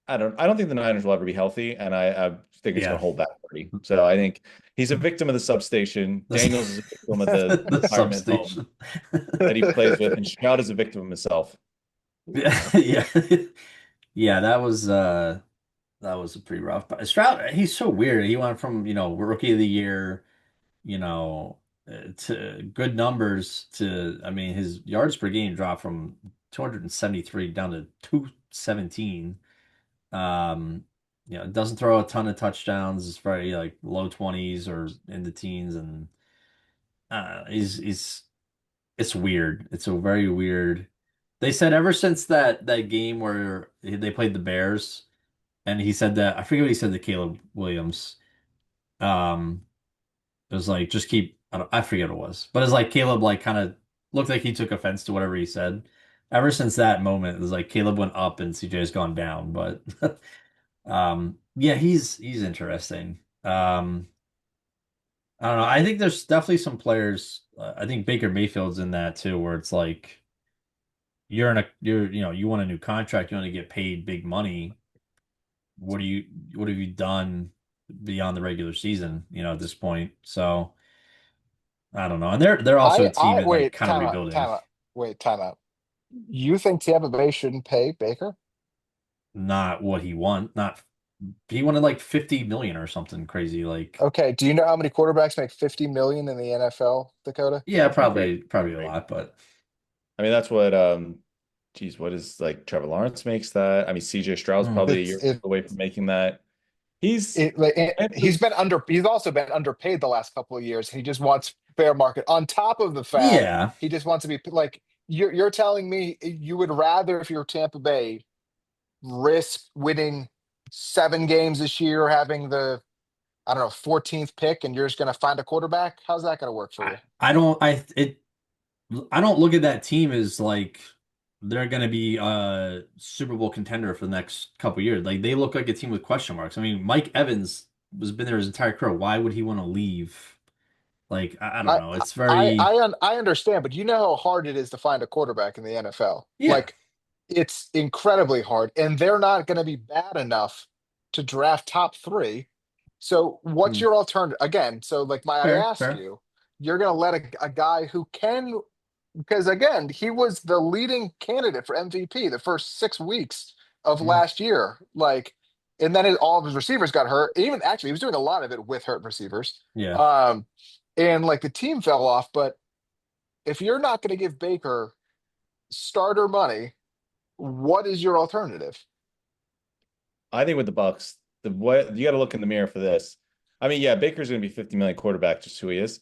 I don't think the Niners will ever be healthy, and I think it's gonna Yeah. hold back Purdy. So I think he's a victim of the substation. Daniels is a victim of the The retirement home substation. that he plays with, and Stroud is a victim of himself. Yeah. Yeah. Yeah, that was a pretty rough. But Stroud, he's so weird. He went from, rookie of the year, to good numbers to, I mean, his yards per game dropped from 273 down to 217. Doesn't throw a ton of touchdowns. It's very like low 20s or in the teens, and he's it's weird. It's a very weird. They said ever since that game where they played the Bears, and he said that I forget what he said to Caleb Williams. Um, it was like just keep. I forget what it was, but it's like Caleb like kind of looked like he took offense to whatever he said. Ever since that moment, it was like Caleb went up and CJ's gone down. But yeah, he's interesting. I don't know. I think there's definitely some players. I think Baker Mayfield's in that too, where it's like you want a new contract, you want to get paid big money. What have you done beyond the regular season, at this point? So I don't know. And they're also a team I that like wait, kind of time out, rebuilding. time out, wait, time out. You think Tampa Bay shouldn't pay Baker? Not what he want, not he wanted like 50 million or something crazy. Like, Okay, do you know how many quarterbacks make 50 million in the NFL, Dakota? yeah, It's been great. probably a Great. lot, but I mean, that's what geez, what is like Trevor Lawrence makes that? I mean, CJ Stroud's mm, probably a It's year away from making that. He's he's also been underpaid the last couple of years. He just wants fair market on top of the fact yeah. he just wants to be like you're telling me you would rather if you're Tampa Bay risk winning 7 games this year, having the I don't know 14th pick, and you're just going to find a quarterback. How's that going to work for you? I don't look at that team as like they're going to be a Super Bowl contender for the next couple years. Like they look like a team with question marks. I mean, Mike Evans was been there his entire career. Why would he want to leave? Like I don't I know. It's very I understand, but you know how hard it is to find a quarterback in the NFL. yeah. Like it's incredibly hard, and they're not going to be bad enough to draft top three. So what's Hmm. your alternative again? So like my I Fair, ask fair. you, you're going to let a guy who can because again, he was the leading candidate for MVP the first 6 weeks of Hmm. last year. Like, and then all of his receivers got hurt. Even actually, he was doing a lot of it with hurt receivers. Yeah. Um, and like the team fell off. But if you're not going to give Baker starter money, what is your alternative? I think with the Bucks, The what you got to look in the mirror for this. I mean, yeah, Baker's going to be 50 million quarterback, just who he is.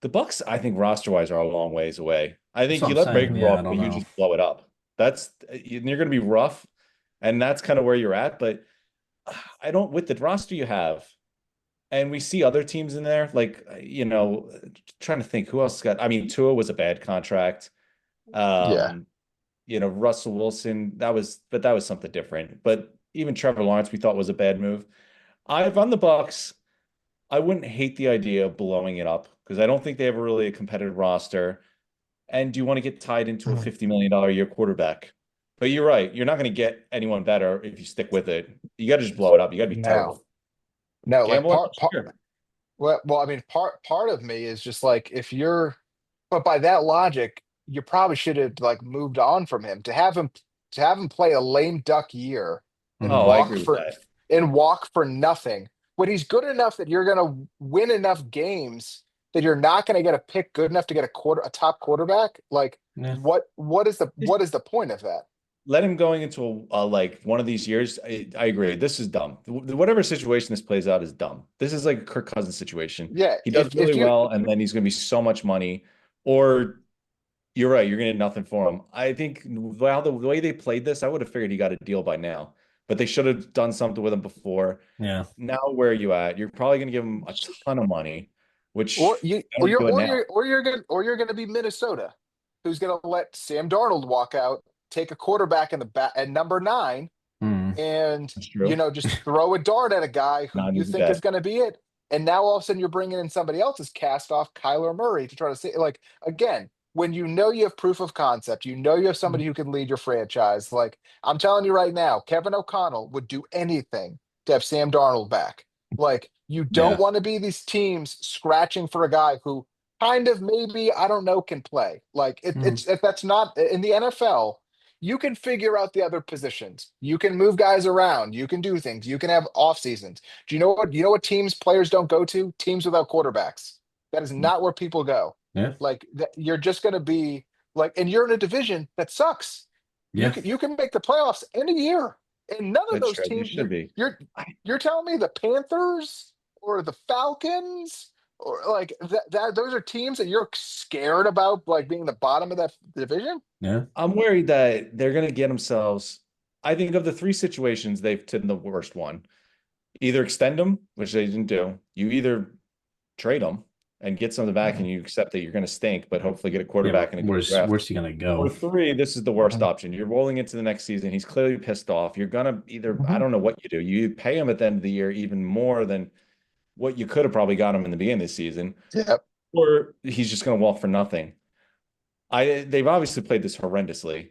The Bucks, I think, roster-wise, are a long ways away. I That's think what you I'm let saying. Baker Yeah, I off, don't but you know. just blow it up. You're going to be rough, and that's kind of where you're at. But I don't with the roster you have, and we see other teams in there, like trying to think who else got. I mean, Tua was a bad contract. Yeah. Um, Russell Wilson, but that was something different. But even Trevor Lawrence, we thought was a bad move. I've on the Bucks. I wouldn't hate the idea of blowing it up because I don't think they have really a competitive roster. And do you want to get tied into a $50 million a year quarterback? But you're right. You're not going to get anyone better if you stick with it. You got to just blow it up. You got to be No, terrible. no, like Gamble on part, it? part, Sure. well, I mean, part of me is just like but by that logic, you probably should have like moved on from him to have him play a lame duck year and Oh, I walk agree with for that. nothing. When he's good enough that you're gonna win enough games that you're not gonna get a pick good enough to get a top quarterback, like Yeah. what is the point of that? Let him going into like one of these years. I agree. This is dumb. Whatever situation this plays out is dumb. This is like a Kirk Cousins situation. Yeah, He does if really you well, and then he's going to be so much money. Or you're right. You're going to get nothing for him. I think the way they played this, I would have figured he got a deal by now. But they should have done something with him before. Yeah. Now, where are you at? You're probably going to give him a ton of money, which Or you don't do it now. or you're gonna be Minnesota, who's gonna let Sam Darnold walk out, take a quarterback in the back at number 9, Mm. and That's true. just throw a dart at a guy who Not you easy think is bet. gonna be it. And now all of a sudden you're bringing in somebody else's cast off Kyler Murray to try to say like again. When you have proof of concept, you have somebody who can lead your franchise. Like I'm telling you right now, Kevin O'Connell would do anything to have Sam Darnold back. Like you don't Yeah, want to be these teams scratching for a guy who kind of maybe I don't know can play. Like Mm. it's if that's not in the NFL, you can figure out the other positions. You can move guys around. You can do things. You can have off seasons. Do you know what teams players don't go to? Teams without quarterbacks. That is not where people go. Yeah. Like that, you're just going to be like, and you're in a division that sucks. You Yeah. can make the playoffs in a year, and none of that's those true. You teams. should be. You're I, you're telling me the Panthers or the Falcons or like that those are teams that you're scared about like being the bottom of that division? Yeah. I'm worried that they're going to get themselves. I think of the three situations, they've taken the worst one. Either extend them, which they didn't do. You either trade them and get something back, and you accept that you're going to stink, but hopefully get a Yeah. quarterback But in a good draft. where's he gonna Or go? three, this is the worst option. You're rolling into the next season. He's clearly pissed off. You're gonna either, I don't know what you do. You pay him at the end of the year even more than what you could have probably got him in the beginning of the season, Yep. or he's just gonna walk for nothing. They've obviously played this horrendously.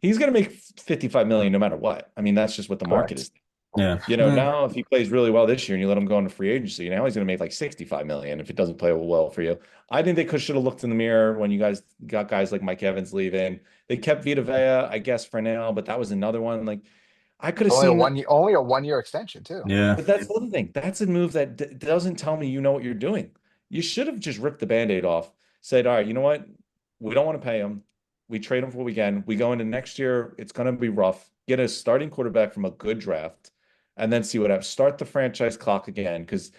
He's gonna make 55 million no matter what. I mean, that's just what the market Correct. is. Yeah. Yeah. Now if he plays really well this year and you let him go into free agency, now he's going to make like 65 million if it doesn't play well for you. I think they should have looked in the mirror when you guys got guys like Mike Evans leaving. They kept Vita Vea, I guess, for now, but that was another one. Like I could have seen that, Only a 1 year extension too. Yeah. but that's the other thing. That's a move that doesn't tell me you know what you're doing. You should have just ripped the band-aid off, said, all right, you know what? We don't want to pay him. We trade him for what we can. We go into next year, it's going to be rough. Get a starting quarterback from a good draft and then see what happens. Start the franchise clock again, because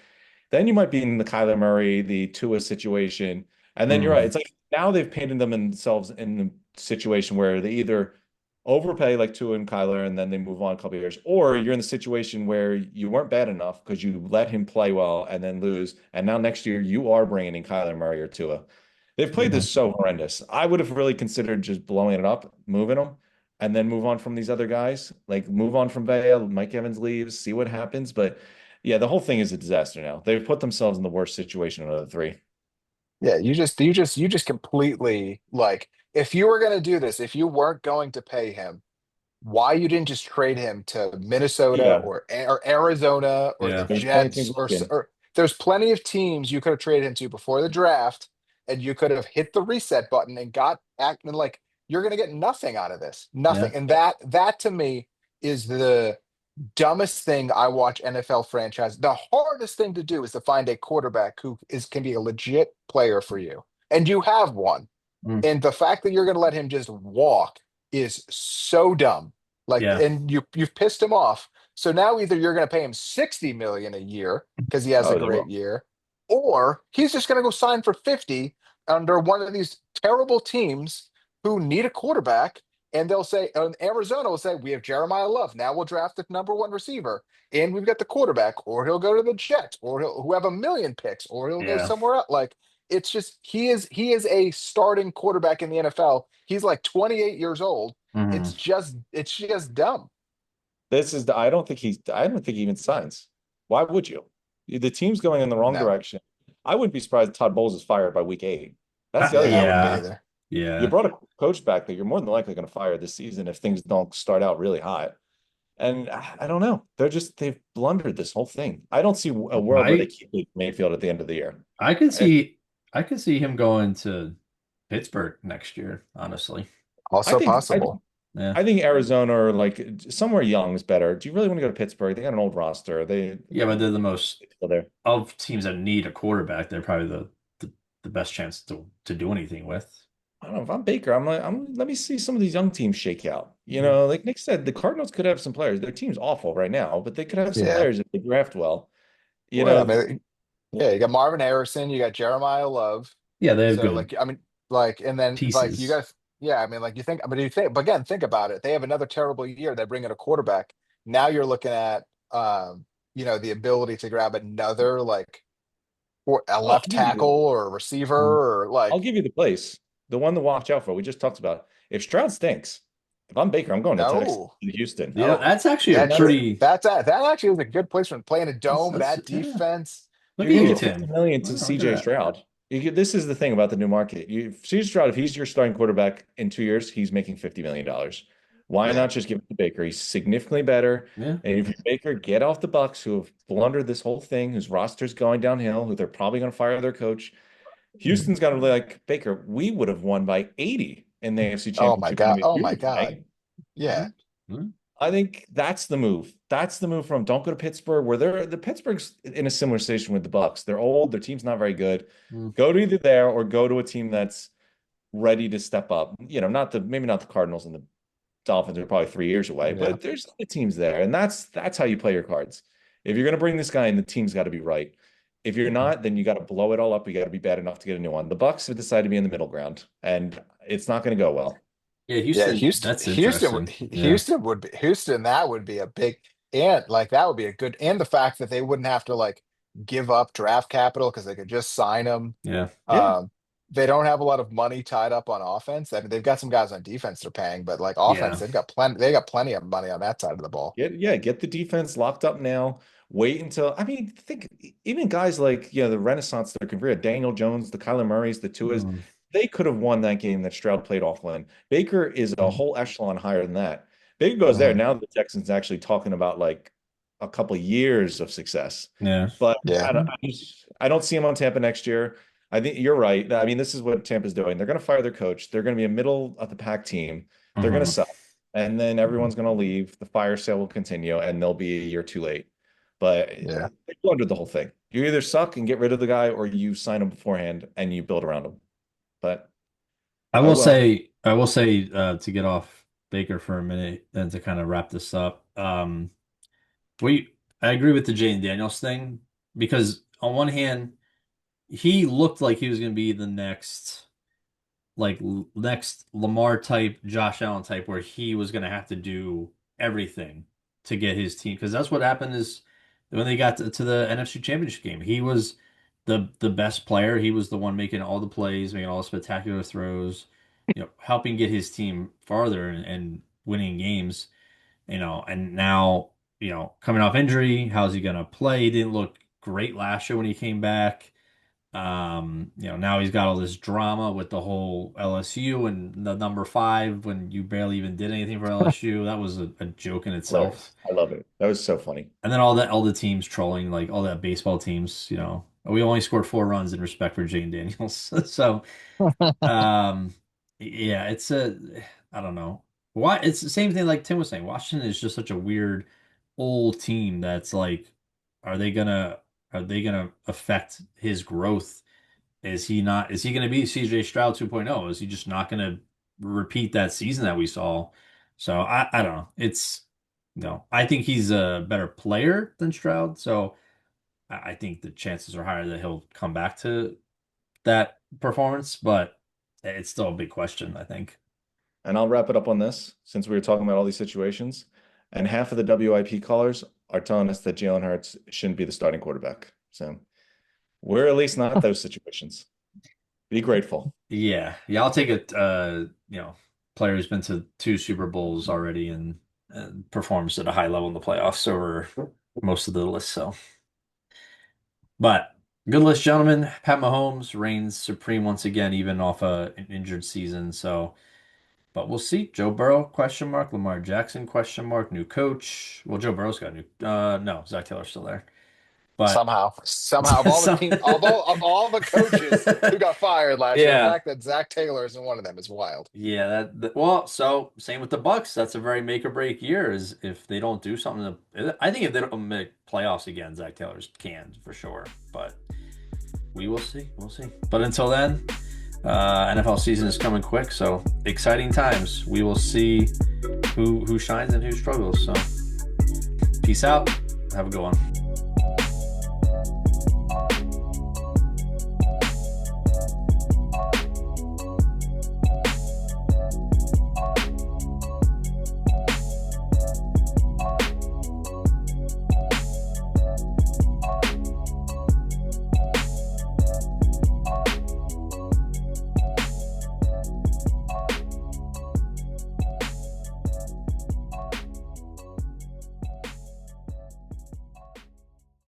then you might be in the Kyler Murray, the Tua situation. And then you're right. Mm. It's like now they've painted themselves in the situation where they either overpay like Tua and Kyler and then they move on a couple of years, or you're in the situation where you weren't bad enough because you let him play well and then lose. And now next year you are bringing in Kyler Murray or Tua. They've played Mhm. this so horrendous. I would have really considered just blowing it up, moving them, and then move on from these other guys. Like move on from Vea, Mike Evans leaves, see what happens. But yeah, the whole thing is a disaster now. They've put themselves in the worst situation of the three. Yeah, you just completely like if you were going to do this, if you weren't going to pay him, why you didn't just trade him to Minnesota Yeah, or Arizona or the Yeah. there's plenty of teams Jets looking. or there's plenty of teams you could have traded him to before the draft, and you could have hit the reset button and got acting like you're going to get nothing out of this, Yeah. nothing. And that to me is the dumbest thing I watch NFL franchise. The hardest thing to do is to find a quarterback who can be a legit player for you, and you have one. Mm. And the fact that you're going to let him just walk is so dumb. Like, Yeah. and you've pissed him off. So now either you're going to pay him 60 million a year because he has a Oh, they great will. year, or he's just going to go sign for 50 under one of these terrible teams who need a quarterback. And they'll say, and Arizona will say, we have Jeremiah Love. Now we'll draft the number one receiver, and we've got the quarterback, or he'll go to the Jets, or he'll who have a million picks, or he'll go Yeah. somewhere else. Like it's just he is a starting quarterback in the NFL. He's like 28 years old. Mhm. It's just dumb. I don't think he even signs. Why would you? The team's going in the wrong No. direction. I wouldn't be surprised if Todd Bowles is fired by week 8. That's the other Yeah, I thing. wouldn't be Yeah. either. You Yeah. brought a coach back that you're more than likely going to fire this season if things don't start out really hot. And I don't know. They've blundered this whole thing. I don't see a world where they I keep Mayfield at the end of the year. I could I, see I could see him going to Pittsburgh next year, honestly. I Also think I, possible. Yeah. I think Arizona or like somewhere young is better. Do you really want to go to Pittsburgh? They got an old roster. Yeah, but they're the most Still there. of teams that need a quarterback, they're probably the best chance to do anything with. I don't know if I'm Baker. Let me see some of these young teams shake out. Mhm. Like Nick said, the Cardinals could have some players. Their team's awful right now, but they could have some Yeah. players if they draft well. You Well, I know, mean, yeah, you got Marvin Harrison, you got Jeremiah Love. Yeah, they have So good like I mean, like and then like you pieces. guys yeah, I mean like you think but you think but again, think about it. They have another terrible year. They bring in a quarterback. Now you're looking at the ability to grab another like or a oh, left tackle or a receiver Mhm. or I'll like give you the place, the one to watch out for. We just talked about. If Stroud stinks, if I'm Baker, I'm going to Texas, no. Houston. Yeah, No. that's actually a That's pretty that actually is a good place for playing a dome, that's that yeah. defense. Look You're at You gonna you, get get 50 Tim. million to Wow, look at CJ that. Stroud. This is the thing about the new market. CJ Stroud, if he's your starting quarterback in 2 years, he's making $50 million. Why yeah. not just give it to Baker? He's significantly better. Yeah. And if you're Baker, get off the Bucks, who have blundered this whole thing, whose roster's going downhill, who they're probably going to fire their coach. Houston's got to be like, Baker, we would have won by 80 in the AFC Oh my Championship game God. if Oh you my were God. playing. Yeah. Mhm. I think that's the move. That's the move from don't go to Pittsburgh, where the Pittsburgh's in a similar situation with the Bucks. They're old, their team's not very good. Mhm. Go to either there or go to a team that's ready to step up. Maybe not the Cardinals and the Dolphins are probably 3 years away, Yeah. but there's other teams there, and that's how you play your cards. If you're going to bring this guy in, the team's got to be right. If you're not, then you got to blow it all up. You got to be bad enough to get a new one. The Bucks have decided to be in the middle ground, and it's not going to go well. Yeah, Yeah, Houston, Houston, that's interesting. Yeah. Houston. That would be a big, and like that would be a good, and the fact that they wouldn't have to like give up draft capital because they could just sign them. Yeah. Yeah, Um, they don't have a lot of money tied up on offense. I mean, they've got some guys on defense they're paying, but like offense, Yeah. they've got plenty. They got plenty of money on that side of the ball. get the defense locked up now. Wait until think even guys like the Renaissance that are converted, Daniel Jones, the Kyler Murrays, the Tuas, Mhm. they could have won that game that Stroud played awful in. Baker is a Mhm. whole echelon higher than that. Baker goes there. Mhm. Now the Texans actually talking about like a couple years of success. Yeah. But Yeah. I don't see him on Tampa next year. I think you're right. I mean, this is what Tampa's doing. They're going to fire their coach. They're going to be a middle of the pack team. They're going to Mhm. suck. And then everyone's going to leave. The fire sale will continue, and they'll be a year too late. But Yeah. they blundered the whole thing. You either suck and get rid of the guy, or you sign him beforehand and you build around him. But oh well. I will say, to get off Baker for a minute and to kind of wrap this up. We I agree with the Jane Daniels thing because on one hand, he looked like he was going to be the next Lamar type, Josh Allen type, where he was going to have to do everything to get his team. Because that's what happened is when they got to the NFC Championship game, he was the best player. He was the one making all the plays, making all the spectacular throws, helping get his team farther and winning games. And now, coming off injury, how's he going to play? He didn't look great last year when he came back. Now he's got all this drama with the whole LSU and the number 5 when you barely even did anything for LSU. That was a joke in itself. Hilarious. I love it. That was so funny. And then all the teams trolling, like all that baseball teams, we only scored 4 runs in respect for Jane Daniels. So, um, yeah, I don't know. Why it's the same thing like Tim was saying. Washington is just such a weird old team that's like, are they gonna are they gonna affect his growth? Is he gonna be CJ Stroud 2.0? Is he just not gonna repeat that season that we saw? So I don't know. No, I think he's a better player than Stroud, so I think the chances are higher that he'll come back to that performance, but it's still a big question, I think. And I'll wrap it up on this since we were talking about all these situations. And half of the WIP callers are telling us that Jalen Hurts shouldn't be the starting quarterback. So we're at least not those situations. Be grateful. Yeah, I'll take it. Player who's been to 2 Super Bowls already and performs at a high level in the playoffs over most of the list. So, but good list, gentlemen. Pat Mahomes reigns supreme once again, even off an injured season. So, but we'll see. Joe Burrow, question mark. Lamar Jackson, question mark. New coach. Well, Joe Burrow's got a new. No, Zach Taylor's still there. But Somehow of all the team, although of all the coaches who got fired last year, the fact that Zach Taylor isn't one of them is wild. Yeah, well, so same with the Bucks. That's a very make or break year. Is if they don't do something. I think if they don't make playoffs again, Zach Taylor's canned for sure. But we will see. We'll see. But until then, NFL season is coming quick, so exciting times. We will see who shines and who struggles. So, peace out. Have a good one.